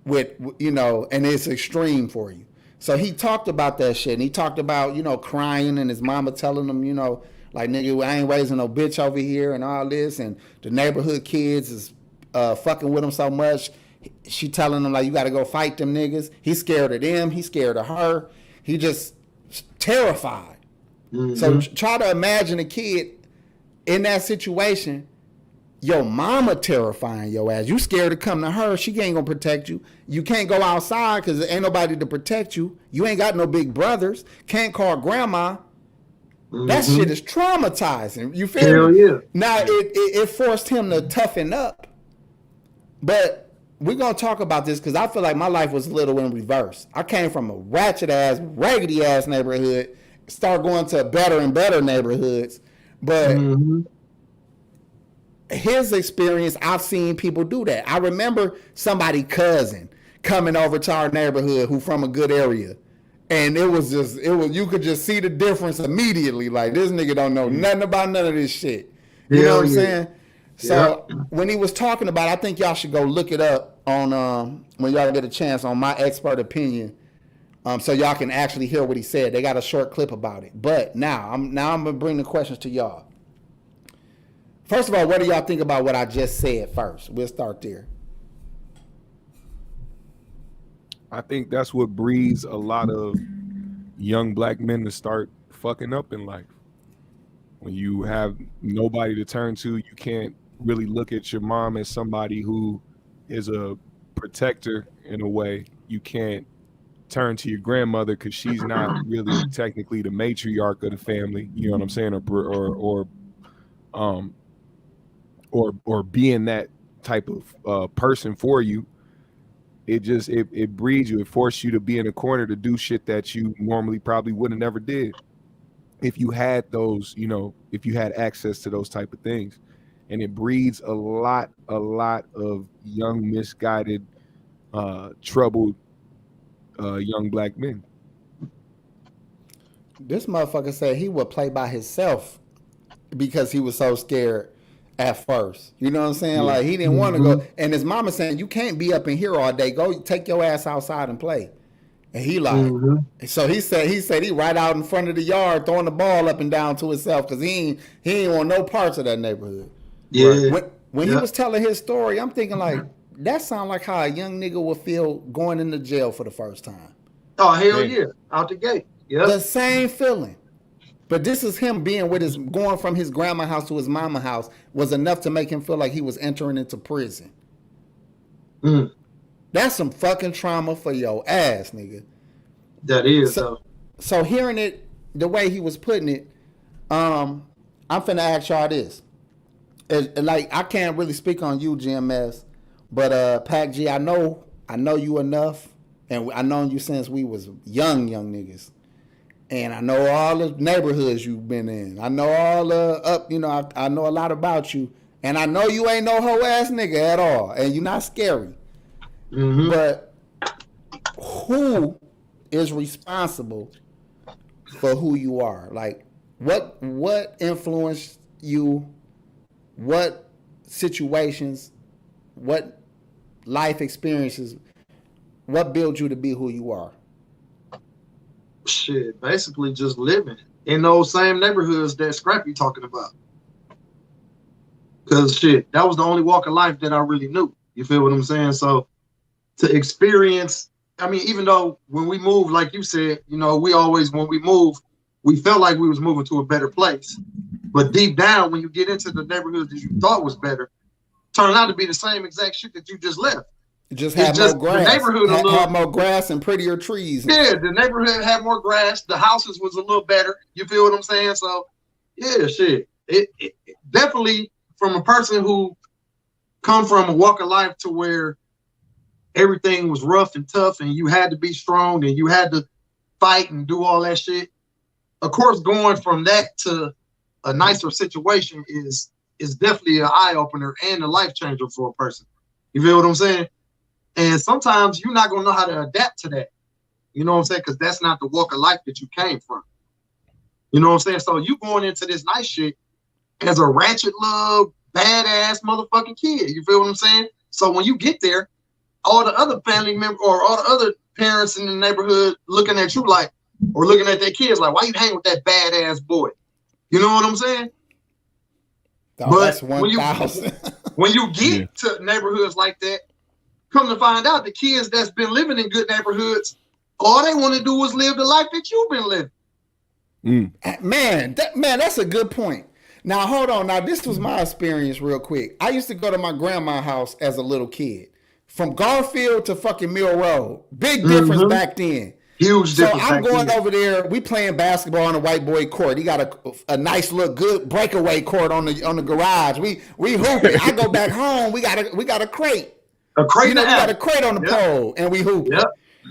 with, you know, and it's extreme for you. So he talked about that shit, and he talked about, you know, crying and his mama telling him, you know, like, nigga, I ain't raising no bitch over here and all this, and the neighborhood kids is fucking with him so much. She telling him, like, you got to go fight them niggas. He's scared of them. He's scared of her. He just terrified. So try to imagine a kid in that situation, your mama terrifying your ass. You scared to come to her. She ain't gonna protect you. You can't go outside because there ain't nobody to protect you. You ain't got no big brothers. Can't call grandma. That shit is traumatizing. You feel me? Yeah. Now it forced him to toughen up. But we're gonna talk about this because I feel like my life was a little in reverse. I came from a ratchet ass, raggedy ass neighborhood, start going to better and better neighborhoods. But his experience, I've seen people do that. I remember somebody cousin coming over to our neighborhood who from a good area. And it was you could just see the difference immediately. Like, this nigga don't know nothing about none of this shit. You know what I'm saying? So when he was talking about it, I think y'all should go look it up on when y'all get a chance on My Expert Opinion. So y'all can actually hear what he said. They got a short clip about it. But now I'm gonna bring the questions to y'all. First of all, what do y'all think about what I just said first? We'll start there. I think that's what breeds a lot of young black men to start fucking up in life. When you have nobody to turn to, you can't really look at your mom as somebody who is a protector in a way. You can't turn to your grandmother because she's not really technically the matriarch of the family. You know what I'm saying? Or being that type of person for you. It breeds you. It forces you to be in a corner to do shit that you normally probably would have never did if you had those, you know, if you had access to those type of things. And it breeds a lot of young, misguided, troubled young black men. This motherfucker said he would play by himself because he was so scared at first. You know what I'm saying? Yeah. Like, he didn't want to go. And his mama saying, you can't be up in here all day. Go take your ass outside and play. And he like, so he said he right out in front of the yard throwing the ball up and down to himself because he ain't want no parts of that neighborhood. Yeah. When he was telling his story, I'm thinking like, that sounds like how a young nigga would feel going into jail for the first time. Oh, hell yeah. Out the gate. Yeah. The same feeling. But this is him being with going from his grandma house to his mama house was enough to make him feel like he was entering into prison. That's some fucking trauma for your ass, nigga. That is. So hearing it the way he was putting it, I'm finna ask y'all this. Like, I can't really speak on you, GMS, but Pac G, I know you enough, and I've known you since we was young niggas. And I know all the neighborhoods you've been in. I know all the I know a lot about you. And I know you ain't no hoe ass nigga at all. And you're not scary. But who is responsible for who you are? Like, what influenced you? What situations? What life experiences? What built you to be who you are? Shit, basically just living in those same neighborhoods that Scrappy talking about. Cause shit, that was the only walk of life that I really knew. You feel what I'm saying? So to experience, I mean, even though when we move, like you said, you know, we always, when we move, we felt like we was moving to a better place. But deep down, when you get into the neighborhoods that you thought was better, turn out to be the same exact shit that you just left. Just have more grass. The neighborhood have more grass and prettier trees. Yeah, the neighborhood had more grass. The houses was a little better. You feel what I'm saying? So, yeah, shit. It definitely, from a person who come from a walk of life to where everything was rough and tough and you had to be strong and you had to fight and do all that shit. Of course, going from that to a nicer situation is definitely an eye-opener and a life changer for a person. You feel what I'm saying? And sometimes you're not gonna know how to adapt to that. You know what I'm saying? Because that's not the walk of life that you came from. You know what I'm saying? So you going into this nice shit as a ratchet little badass motherfucking kid. You feel what I'm saying? So when you get there, all the other family members or all the other parents in the neighborhood looking at you like, or looking at their kids like, why you hang with that badass boy? You know what I'm saying? Oh, but that's 1,000. when you get to neighborhoods like that, come to find out the kids that's been living in good neighborhoods, all they want to do is live the life that you've been living. Man, that's a good point. Now, hold on. Now, this was my experience real quick. I used to go to my grandma's house as a little kid. From Garfield to fucking Mill Road. Big difference back then. Huge difference. So I'm going over there. We playing basketball on a white boy court. He got a nice little good breakaway court on the garage. We hooping. I go back home. We got a crate. A crate. You know, we got a crate on the pole and we hoop. Yep.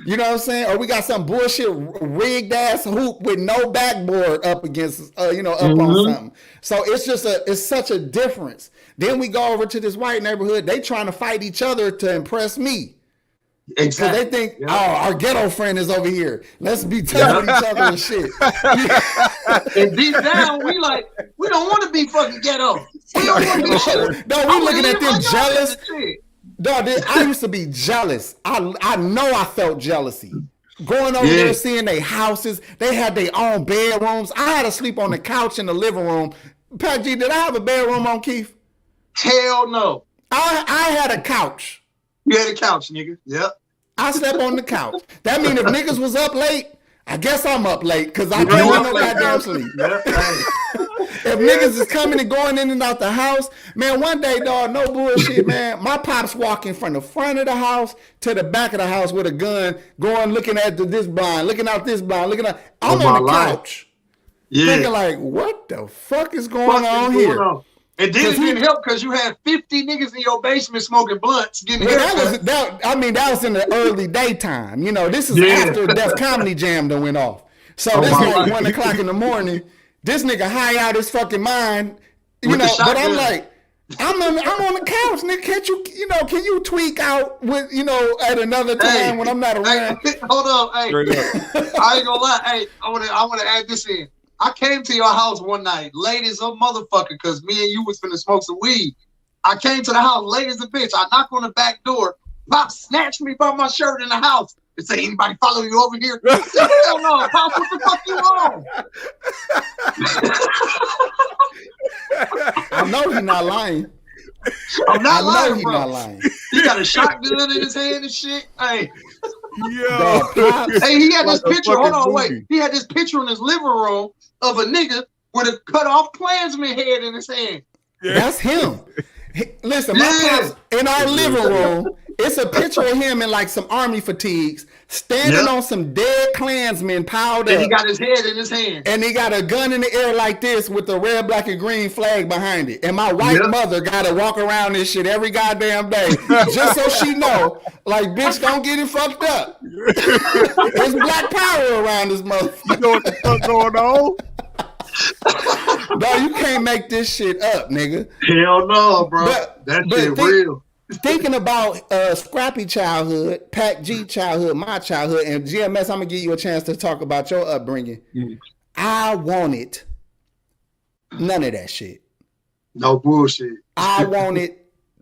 You know what I'm saying? Or we got some bullshit rigged ass hoop with no backboard up against, up on something. So it's such a difference. Then we go over to this white neighborhood. They trying to fight each other to impress me. Exactly. So they think, our ghetto friend is over here. Let's be telling each other and shit. And deep down, we don't want to be fucking ghetto. We don't want to be shit. No, we looking at them jealous. Dog, I used to be jealous. I know I felt jealousy. Going over there, seeing their houses. They had their own bedrooms. I had to sleep on the couch in the living room. Pac G, did I have a bedroom on Keith? Hell no. I had a couch. You had a couch, nigga. Yep. I slept on the couch. That mean if niggas was up late, I guess I'm up late because I don't want no goddamn sleep. Yep. If niggas is coming and going in and out the house, man, one day, dog, no bullshit, man. My pops walking from the front of the house to the back of the house with a gun, going looking at this blind, looking out this blind, looking at. I'm on the couch. Thinking like, what the fuck is going on here? And then it didn't help because you had 50 niggas in your basement smoking blunts. Getting that was in the early daytime. You know, this is after Def Comedy Jam that went off. So this like 1 o'clock in the morning. This nigga high out his fucking mind. You know, but I'm like, I'm on the couch, nigga. Can't you, can you tweak out with, at another time when I'm not around? Hey, hold on, hey. I ain't gonna lie, hey. I wanna add this in. I came to your house one night, late as a motherfucker, because me and you was finna smoke some weed. I came to the house late as a bitch. I knock on the back door. Pop snatched me by my shirt in the house and say, anybody follow you over here? Hell no, Pop, what the fuck you on? I know he's not lying. I'm not lying, he's bro. Not lying. He got a shotgun in his hand and shit. Hey. Yo. Hey, he had this picture. Hold on, wait. He had this picture in his living room of a nigga with a cut off Klansman head in his hand. That's him. Listen, my pops in our living room, it's a picture of him in like some army fatigues, standing on some dead Klansmen piled up. And he got his head in his hand. And he got a gun in the air like this with the red, black, and green flag behind it. And my white mother got to walk around this shit every goddamn day just so she know, like, bitch, don't get it fucked up. There's black power around this motherfucker. You know what the fuck going on? No, you can't make this shit up, nigga. Hell no, bro. That shit real. Thinking about Scrappy childhood, Pac G childhood, my childhood, and GMS, I'm gonna give you a chance to talk about your upbringing. I wanted none of that shit. No bullshit. I wanted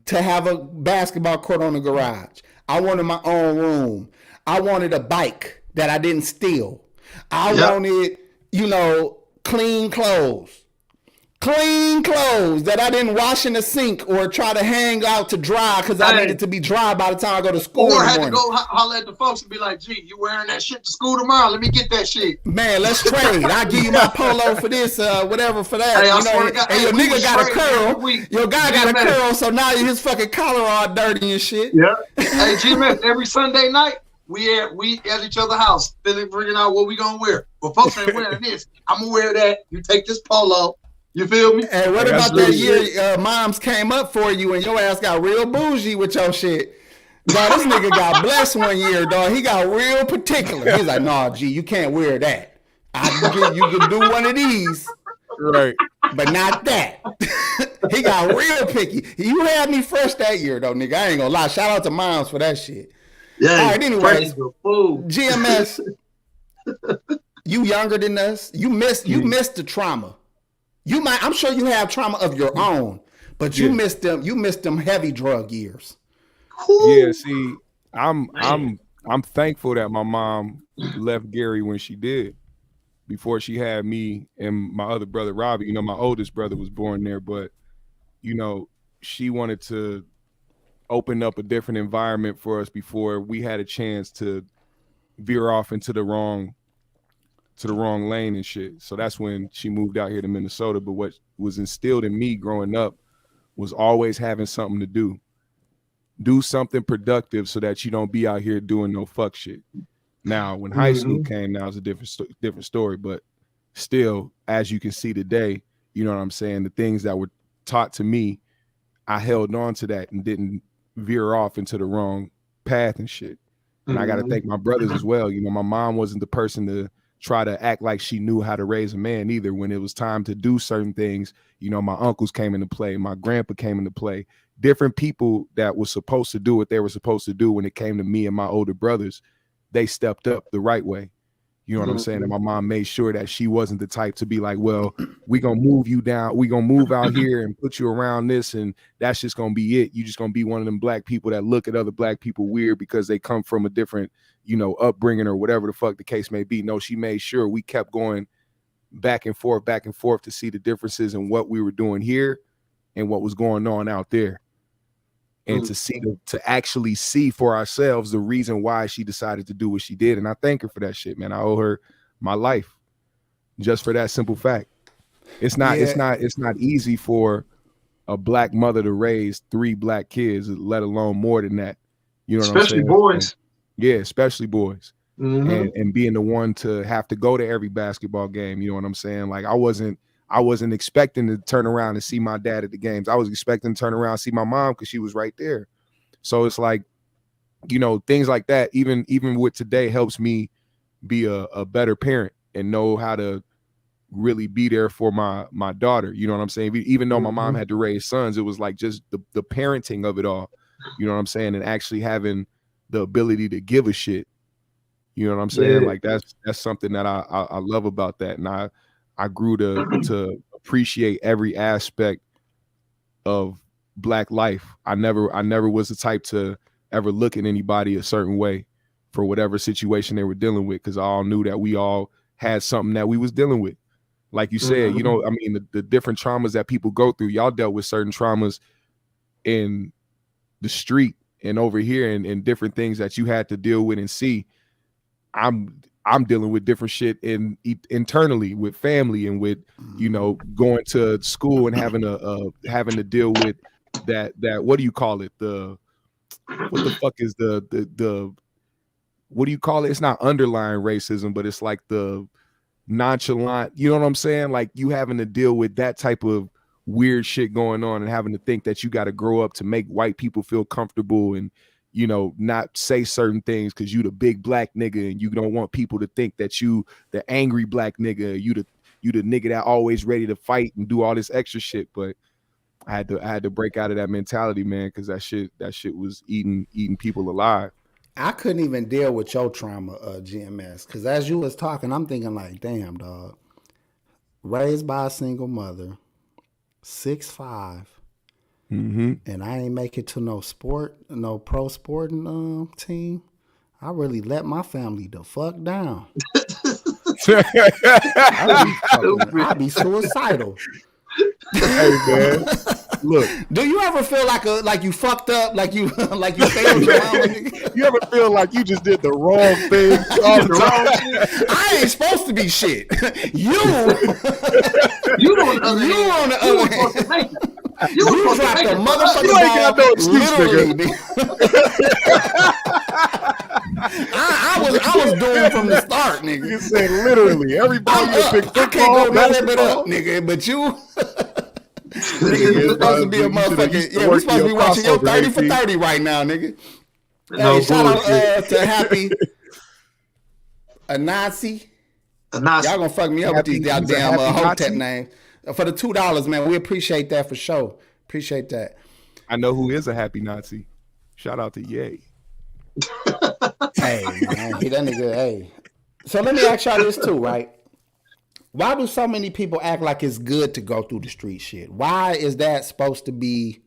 to have a basketball court on the garage. I wanted my own room. I wanted a bike that I didn't steal. I Yep. wanted, clean clothes. Clean clothes that I didn't wash in the sink or try to hang out to dry because I Hey. needed to be dry by the time I go to school Or in the had to morning. go holler at the folks and be like, "Gee, you wearing that shit to school tomorrow? Let me get that shit." Man, let's trade. I'll give you my polo for this, whatever for that. Hey, I swear to God, and your we nigga was got a trading every curl. week. Your guy got a GMS. curl, so now his fucking collar all dirty and shit. Yeah. Hey, GMS, every Sunday night, we at each other's house, figuring out what we gonna wear. Well, folks ain't wearing this. I'm gonna wear that. You take this polo. You feel me? And what Hey, about that's that real year moms came up for you and your ass got real bougie with your shit? Dog, this nigga got blessed one year, dog. He got real particular. He's like, nah, G, you can't wear that. You can do one of these, Right. but not that. He got real picky. You had me fresh that year, though, nigga. I ain't gonna lie. Shout out to moms for that shit. Yeah. All right, anyways, Fresh as a fool. GMS, you younger than us. You missed the trauma. I'm sure you have trauma of your own, but you missed them. You missed them heavy drug years. Yeah, see, I'm thankful that my mom left Gary when she did, before she had me and my other brother Robbie. My oldest brother was born there, but she wanted to open up a different environment for us before we had a chance to veer off into the wrong lane and shit. So that's when she moved out here to Minnesota. But what was instilled in me growing up was always having something to do. Do something productive so that you don't be out here doing no fuck shit. Now, when high school came, now it's a different story. But still, as you can see today, you know what I'm saying? The things that were taught to me, I held on to that and didn't veer off into the wrong path and shit. And I got to thank my brothers as well. My mom wasn't the person to try to act like she knew how to raise a man either. When it was time to do certain things, my uncles came into play, my grandpa came into play, different people that were supposed to do what they were supposed to do. When it came to me and my older brothers, they stepped up the right way. You know what I'm saying? And my mom made sure that she wasn't the type to be like, well, we gonna move you down, we gonna move out here and put you around this, and that's just gonna be it. You just gonna be one of them black people that look at other black people weird because they come from a different, upbringing or whatever the fuck the case may be. No, she made sure we kept going back and forth to see the differences in what we were doing here and what was going on out there. And to actually see for ourselves the reason why she decided to do what she did. And I thank her for that shit, man. I owe her my life just for that simple fact. It's not easy for a black mother to raise 3 black kids, let alone more than that. You know what I'm saying? Especially boys. Yeah, especially boys. And being the one to have to go to every basketball game. You know what I'm saying? Like I wasn't expecting to turn around and see my dad at the games. I was expecting to turn around and see my mom because she was right there. So it's like, things like that, even with today, helps me be a better parent and know how to really be there for my daughter. You know what I'm saying? Even though my mom had to raise sons, it was like just the parenting of it all. You know what I'm saying? And actually having the ability to give a shit. You know what I'm saying? Like that's something that I love about that. And I grew to appreciate every aspect of black life. I never was the type to ever look at anybody a certain way for whatever situation they were dealing with, because I all knew that we all had something that we was dealing with. Like you said, the different traumas that people go through, y'all dealt with certain traumas in the street and over here and different things that you had to deal with and see. I'm dealing with different shit internally with family and with, going to school and having to deal with that what do you call it? What the fuck is the what do you call it? It's not underlying racism, but it's like the nonchalant, you know what I'm saying? Like you having to deal with that type of weird shit going on and having to think that you got to grow up to make white people feel comfortable and not say certain things because you the big black nigga and you don't want people to think that you the angry black nigga, you the nigga that always ready to fight and do all this extra shit. But I had to break out of that mentality, man, because that shit was eating people alive. I couldn't even deal with your trauma, GMS, because as you was talking, I'm thinking like, damn, dog. Raised by a single mother, 6'5", and I ain't make it to no pro sporting team. I really let my family the fuck down. I'd be suicidal. Hey man, look. Do you ever feel like you fucked up, like you failed your mama? Nigga? You ever feel like you just did the wrong thing all the time? I ain't supposed to be shit. You on the other hand. You dropped the motherfucking You ain't got no excuse, literally, I was doomed from the start, nigga. You said literally. Everybody that picked I can't football, go nowhere but basketball. up, nigga. But you, nigga, you supposed to be a motherfucker. Yeah, we supposed to be watching your 30 for 30 right now, nigga. Hey, shout out to Happy a Nazi. Y'all gonna fuck me up with these goddamn Hotep names. For the $2, man, we appreciate that for sure. Appreciate that. I know who is a happy Nazi. Shout out to Ye. Hey, man, that nigga, hey. So let me ask y'all this too, right? Why do so many people act like it's good to go through the street shit? Why is that supposed to be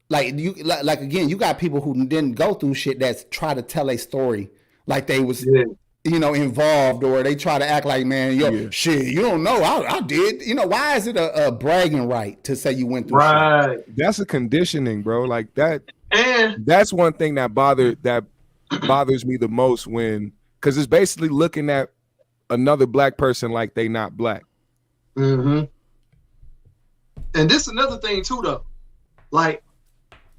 like you? Like again, you got people who didn't go through shit that's try to tell a story like they was. Yeah. Involved, or they try to act like, man, shit, you don't know, I did. Why is it a bragging right to say you went through shit? That's a conditioning, bro. Like that. And that's one thing that bothers me the most because it's basically looking at another black person like they not black. Mm-hmm. And this another thing too, though. Like,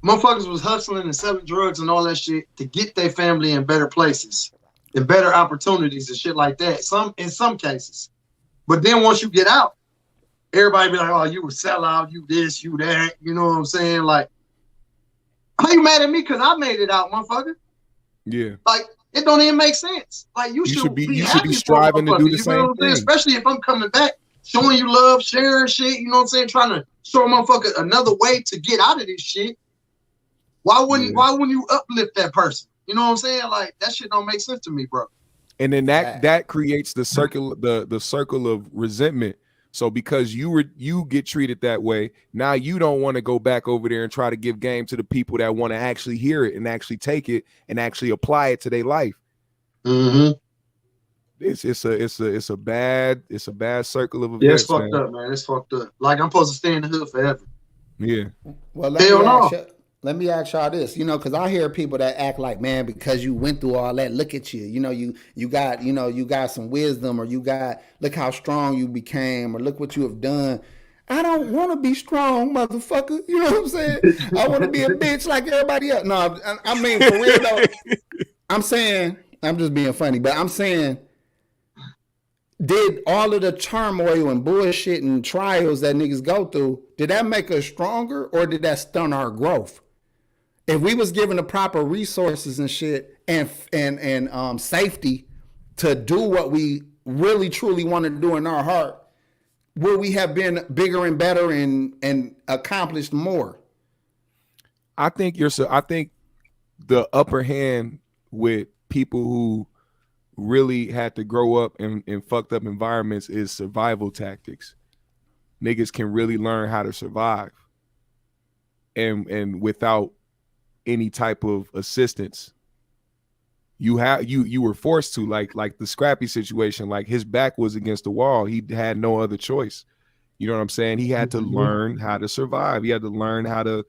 motherfuckers was hustling and selling drugs and all that shit to get their family in better places. And better opportunities and shit like that. In some cases. But then once you get out, everybody be like, oh, you a sellout, you this, you that. You know what I'm saying? Like, how you mad at me because I made it out, motherfucker? Yeah. Like, it don't even make sense. Like, you should be striving to do the same thing. Especially if I'm coming back, showing you love, sharing shit, you know what I'm saying? Trying to show a motherfucker another way to get out of this shit. Why wouldn't you uplift that person? You know what I'm saying? Like, that shit don't make sense to me, bro. And then that creates the circle, the circle of resentment. So because you get treated that way, now you don't want to go back over there and try to give game to the people that want to actually hear it and actually take it and actually apply it to their life. Mm-hmm. It's a bad circle of events. Yeah, it's fucked up, man. It's fucked up. Like, I'm supposed to stay in the hood forever. Yeah. Well, let me ask y'all this, because I hear people that act like, man, because you went through all that, look at you, you got some wisdom, or look how strong you became, or look what you have done. I don't want to be strong, motherfucker. You know what I'm saying? I want to be a bitch like everybody else. No, I mean, for real though, I'm saying, I'm just being funny, but I'm saying, did all of the turmoil and bullshit and trials that niggas go through, did that make us stronger, or did that stunt our growth? If we was given the proper resources and shit and safety to do what we really truly want to do in our heart, would we have been bigger and better and accomplished more? I think the upper hand with people who really had to grow up in fucked up environments is survival tactics. Niggas can really learn how to survive and without any type of assistance. You were forced to, like the Scrappy situation, like his back was against the wall. He had no other choice. You know what I'm saying? He had to learn how to survive. He had to learn how to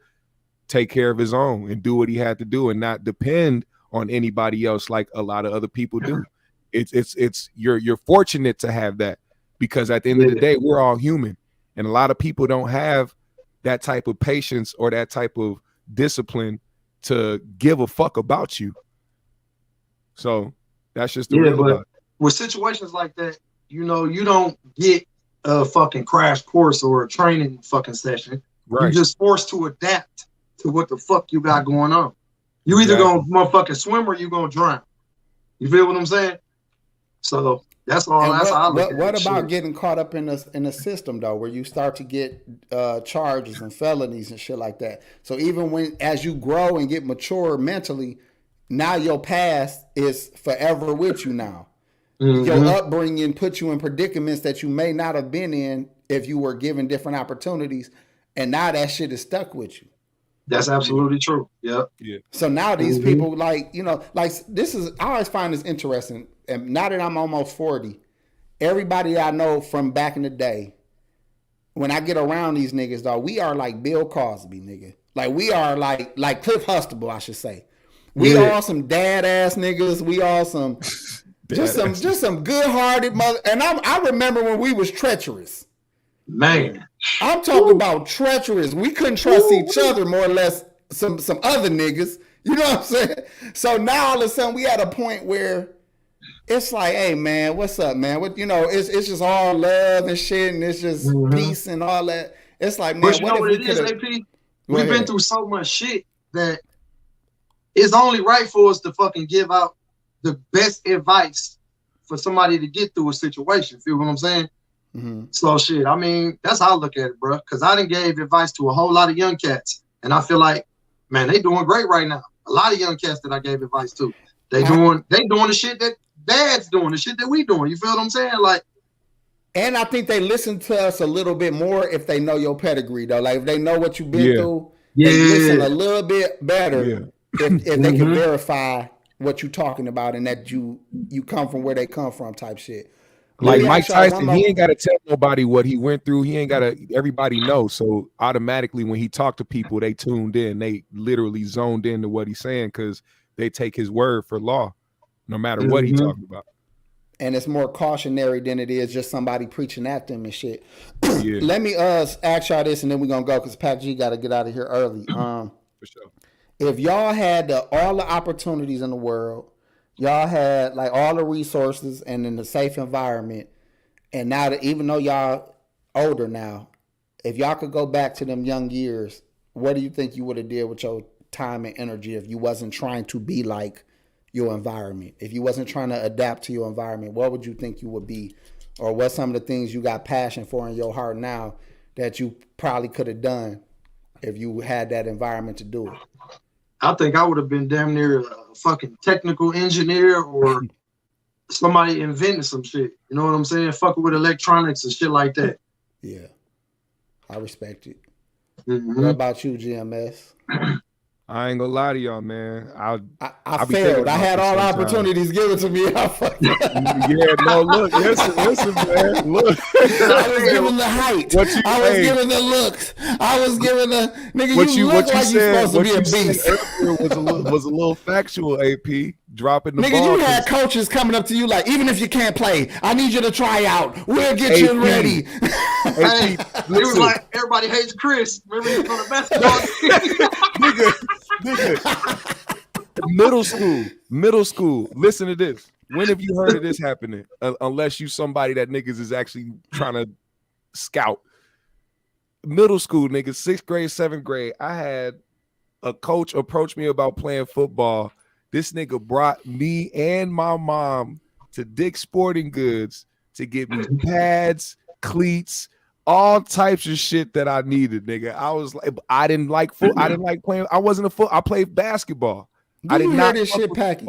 take care of his own and do what he had to do and not depend on anybody else like a lot of other people do. You're fortunate to have that, because at the end of the day, we're all human. And a lot of people don't have that type of patience or that type of discipline to give a fuck about you. So that's just the real about it. With situations like that, you don't get a fucking crash course or a training fucking session. Right. You're just forced to adapt to what the fuck you got going on. You either gonna motherfucking swim or you gonna drown. You feel what I'm saying? So that's all. That's how I look at it. What about getting caught up in the system though, where you start to get charges and felonies and shit like that? So even as you grow and get mature mentally, now your past is forever with you now. Mm-hmm. Your upbringing puts you in predicaments that you may not have been in if you were given different opportunities, and now that shit is stuck with you. That's absolutely true. Yep. Yeah. So now these people, like this is, I always find this interesting. and now that I'm almost 40, everybody I know from back in the day, when I get around these niggas, dog, we are like Bill Cosby, nigga. Like we are like Cliff Huxtable, I should say. We all some dad ass niggas. We all some just some good hearted mother. And I remember when we was treacherous. Man, I'm talking about treacherous. We couldn't trust each other more or less. Some other niggas. You know what I'm saying? So now all of a sudden we at a point where it's like, hey man, what's up, man? What it's just all love and shit, and it's just peace and all that. It's like, man, but you know what it is, AP? We've been through so much shit that it's only right for us to fucking give out the best advice for somebody to get through a situation. Feel what I'm saying? Mm-hmm. So shit, I mean, that's how I look at it, bro. Because I done gave advice to a whole lot of young cats, and I feel like, man, they doing great right now. A lot of young cats that I gave advice to, they doing the shit that dad's doing, the shit that we doing. You feel what I'm saying? Like, and I think they listen to us a little bit more if they know your pedigree, though. Like if they know what you've been through, they listen a little bit better if they can verify what you're talking about and that you come from where they come from, type shit. Like Mike Tyson, he ain't got to tell nobody what he went through. He ain't got to. Everybody knows. So automatically, when he talked to people, they tuned in. They literally zoned into what he's saying because they take his word for law, no matter what he's talking about. And it's more cautionary than it is just somebody preaching at them and shit. Let me ask y'all this, and then we're gonna go because Pac G got to get out of here early. For sure. If y'all had all the opportunities in the world, y'all had like all the resources and in a safe environment, and now that even though y'all older now, if y'all could go back to them young years, what do you think you would have did with your time and energy if you wasn't trying to be like your environment? If you wasn't trying to adapt to your environment, what would you think you would be? Or what's some of the things you got passion for in your heart now that you probably could have done if you had that environment to do it? I think I would have been damn near a fucking technical engineer or somebody inventing some shit. You know what I'm saying? Fucking with electronics and shit like that. Yeah. I respect it. Mm-hmm. What about you, GMS? I ain't gonna lie to y'all, man. I failed. I had all opportunities given to me. I fucked up. Yeah, no, look, listen, man. Look. I was given the height. I was given the looks. I was given the nigga. You look like you're supposed to be a beast. Was a little factual, AP. Dropping the nigga, ball. You had coaches coming up to you like, even if you can't play, I need you to try out. We'll get you ready. Hey, it was like everybody hates Chris. Remember he was on the basketball team? nigga. Middle school. Listen to this. When have you heard of this happening? Unless you somebody that niggas is actually trying to scout. Middle school, niggas, 6th grade, 7th grade. I had a coach approach me about playing football. This nigga brought me and my mom to Dick's Sporting Goods to get me pads, cleats, all types of shit that I needed, nigga. I was like, I didn't like playing. I wasn't a foot. I played basketball. I did not this shit, Packy.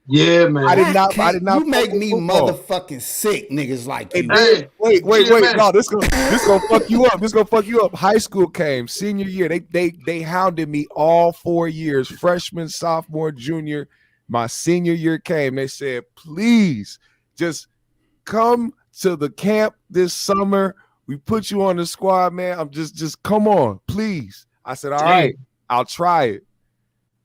Yeah, man. I did not. You make me motherfucking sick, niggas like you. Hey, wait. No, this gonna fuck you up. This gonna fuck you up. High school came, senior year. They hounded me all 4 years, freshman, sophomore, junior. My senior year came. They said, please just come to the camp this summer. We put you on the squad, man. I'm just come on, please. I said, all right, I'll try it.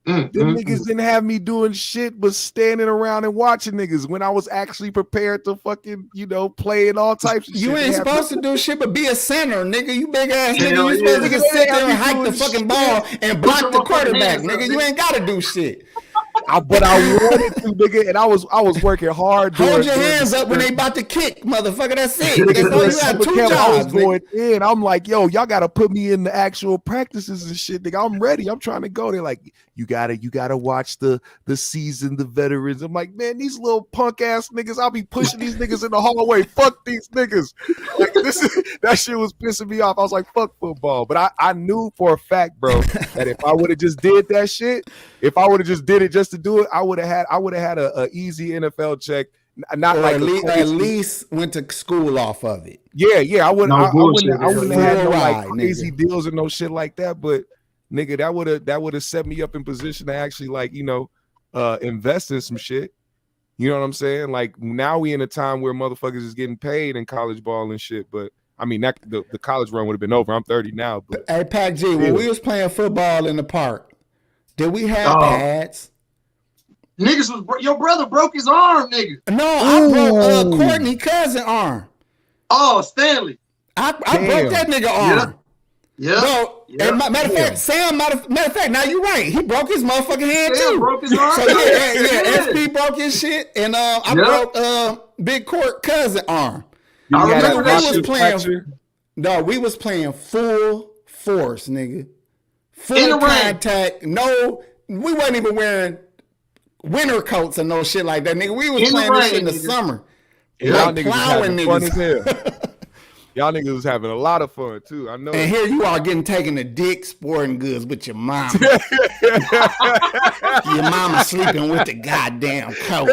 Them niggas didn't have me doing shit but standing around and watching niggas when I was actually prepared to fucking, play in all types of shit. You ain't supposed to do shit but be a center, nigga. You big ass nigga. You supposed to sit there and hike the fucking ball and block the quarterback, nigga. You ain't gotta do shit. But I wanted to, nigga, and I was working hard. Hold your hands up when they about to kick, motherfucker. That's it. That's all you got. 2 jobs. I was going in. I'm like, yo, y'all gotta put me in the actual practices and shit, nigga. I'm ready. I'm trying to go. They're like, you gotta watch the seasoned, the veterans. I'm like, man, these little punk ass niggas. I'll be pushing these niggas in the hallway. Fuck these niggas. Like that shit was pissing me off. I was like, fuck football. But I knew for a fact, bro, that if I would have just did that shit, if I would have just did it just to do it, I would have had a easy NFL check. Not or like at least went to school off of it. Yeah. I wouldn't have had no like Nigga. crazy deals and no shit like that. But nigga, that would have set me up in position to actually invest in some shit. You know what I'm saying? Like now we in a time where motherfuckers is getting paid in college ball and shit. But I mean, that the college run would have been over. I'm 30 now. But Hey, Pac G, when we was playing football in the park, did we have pads? Niggas your brother broke his arm, nigga. No, I broke Courtney's cousin arm. Oh, Stanley. I broke that nigga arm. Yeah. So, and matter of fact, Sam, matter of fact, now you're right. He broke his motherfucking hand too. Broke his arm. So yeah, SP broke his shit, and I broke Big Court cousin arm. I remember that we shit. was playing. No, we was playing full force, nigga. Full In the contact. No, we wasn't even wearing winter coats and no shit like that, nigga. We was In the playing this rain, shit in the nigga. summer. y'all Like niggas was plowing having fun as niggas. hell. Y'all niggas was having a lot of fun too. I know. And here you are getting taken to Dick Sporting Goods with your mama. Your mama sleeping with the goddamn coach.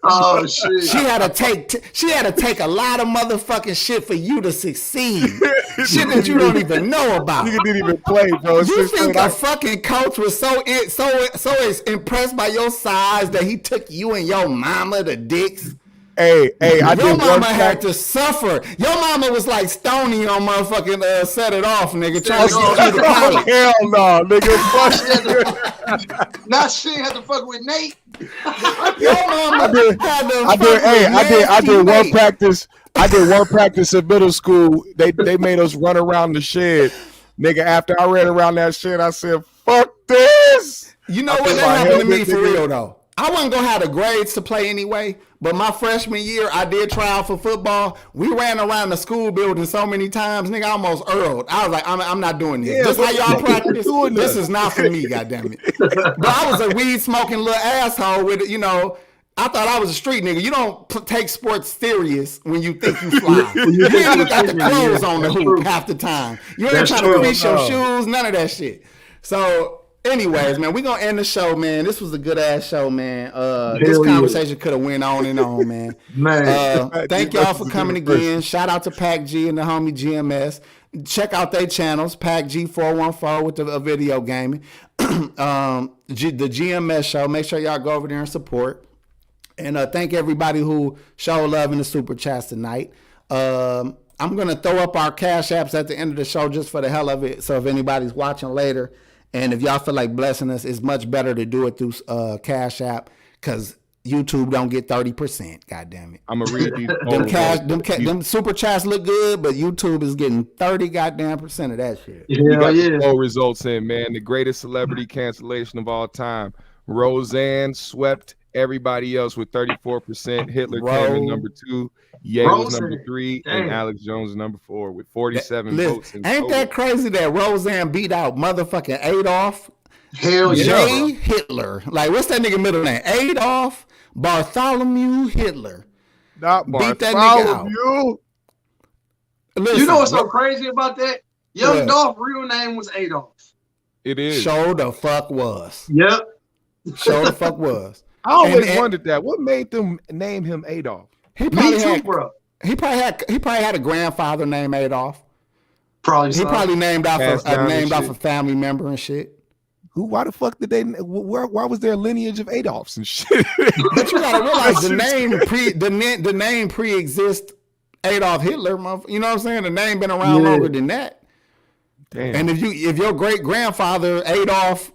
Oh shit. She had to take a lot of motherfucking shit for you to succeed. Shit that you don't even know about. Nigga didn't even play, bro. You think a fucking coach was so impressed by your size that he took you and your mama to Dicks? Hey, I Your did mama one had to suffer. Your mama was like Stony on motherfucking Set It Off, nigga. Trying to get you to college. Hell no, nigga. Fuck. Now she had to fuck with Nate. Your mama had to I did one practice. I did one practice in middle school. They made us run around the shed. Nigga, after I ran around that shed, I said, fuck this. You know what that happened to me for real though? I wasn't gonna have the grades to play anyway, but my freshman year, I did try out for football. We ran around the school building so many times, nigga, I almost earled. I was like, I'm not doing this. Yeah, This how y'all practice? doing This that? is not for me, goddammit. But I was a weed smoking little asshole with, I thought I was a street nigga. You don't take sports serious when you think you fly. You ain't even got the clothes on the hoop half the time. You ain't trying to crease your shoes, none of that shit. So, anyways, man, we gonna end the show, man. This was a good ass show, man. This conversation could have went on and on, man. Thank y'all for coming again. Shout out to Pac G and the homie GMS. Check out their channels, Pac G 414 with the video gaming. The GMS show. Make sure y'all go over there and support. And thank everybody who showed love in the super chats tonight. I'm gonna throw up our cash apps at the end of the show just for the hell of it. So if anybody's watching later. And if y'all feel like blessing us, it's much better to do it through Cash App because YouTube don't get 30%. God damn it. I'm gonna read these. Them super chats look good, but YouTube is getting 30 goddamn percent of that shit. We got the poll results in, man. The greatest celebrity cancellation of all time. Roseanne swept everybody else with 34%. Hitler came in number 2. Ye was number 3, and Alex Jones is number 4 with 47 votes. Ain't that crazy that Roseanne beat out motherfucking Adolf? Hell yeah. J. Hitler. Like, what's that nigga middle name? Adolf Bartholomew Hitler. Not beat that nigga out. Listen, you know what's so crazy about that? Young Dolph's real name was Adolf. It is. Show the fuck was. Yep. Show the fuck was. I always wondered that. What made them name him Adolf? He probably had a grandfather named Adolf. He probably named off a family member and shit. Why the fuck did they? Why was there a lineage of Adolfs and shit? But you gotta realize the name pre-exists Adolf Hitler. You know what I'm saying? The name been around longer than that. Damn. And if your great grandfather Adolf,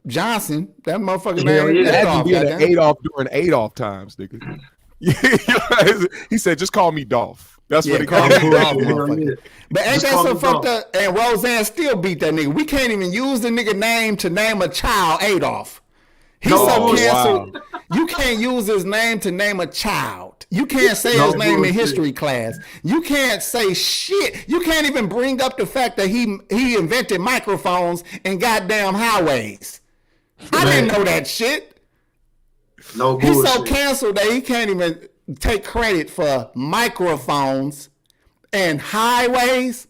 Johnson, that motherfucker name Adolf. Adolf during Adolf times, nigga. He said, "Just call me Dolph." That's what he called me. But ain't that so fucked up? And Roseanne still beat that nigga. We can't even use the nigga name to name a child Adolf. He's so canceled. Wow. You can't use his name to name a child. You can't say his name in history class. You can't say shit. You can't even bring up the fact that he invented microphones and goddamn highways. I didn't know that shit. No bullshit. He's so canceled that he can't even take credit for microphones and highways.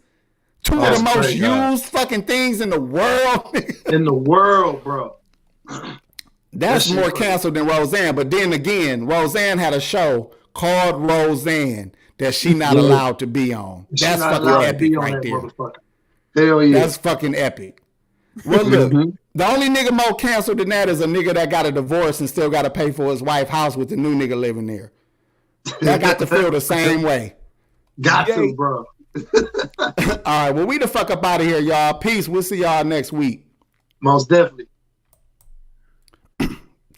Two of the most used fucking things in the world. In the world, bro. That's more canceled than Roseanne. But then again, Roseanne had a show called Roseanne that she not allowed to be on. That's fucking epic right there. Hell yeah. That's fucking epic. Well, look, Mm-hmm. the only nigga more canceled than that is a nigga that got a divorce and still got to pay for his wife's house with the new nigga living there. That got to feel the same way. Got to, bro. All right, well, we the fuck up out of here, y'all. Peace. We'll see y'all next week. Most definitely.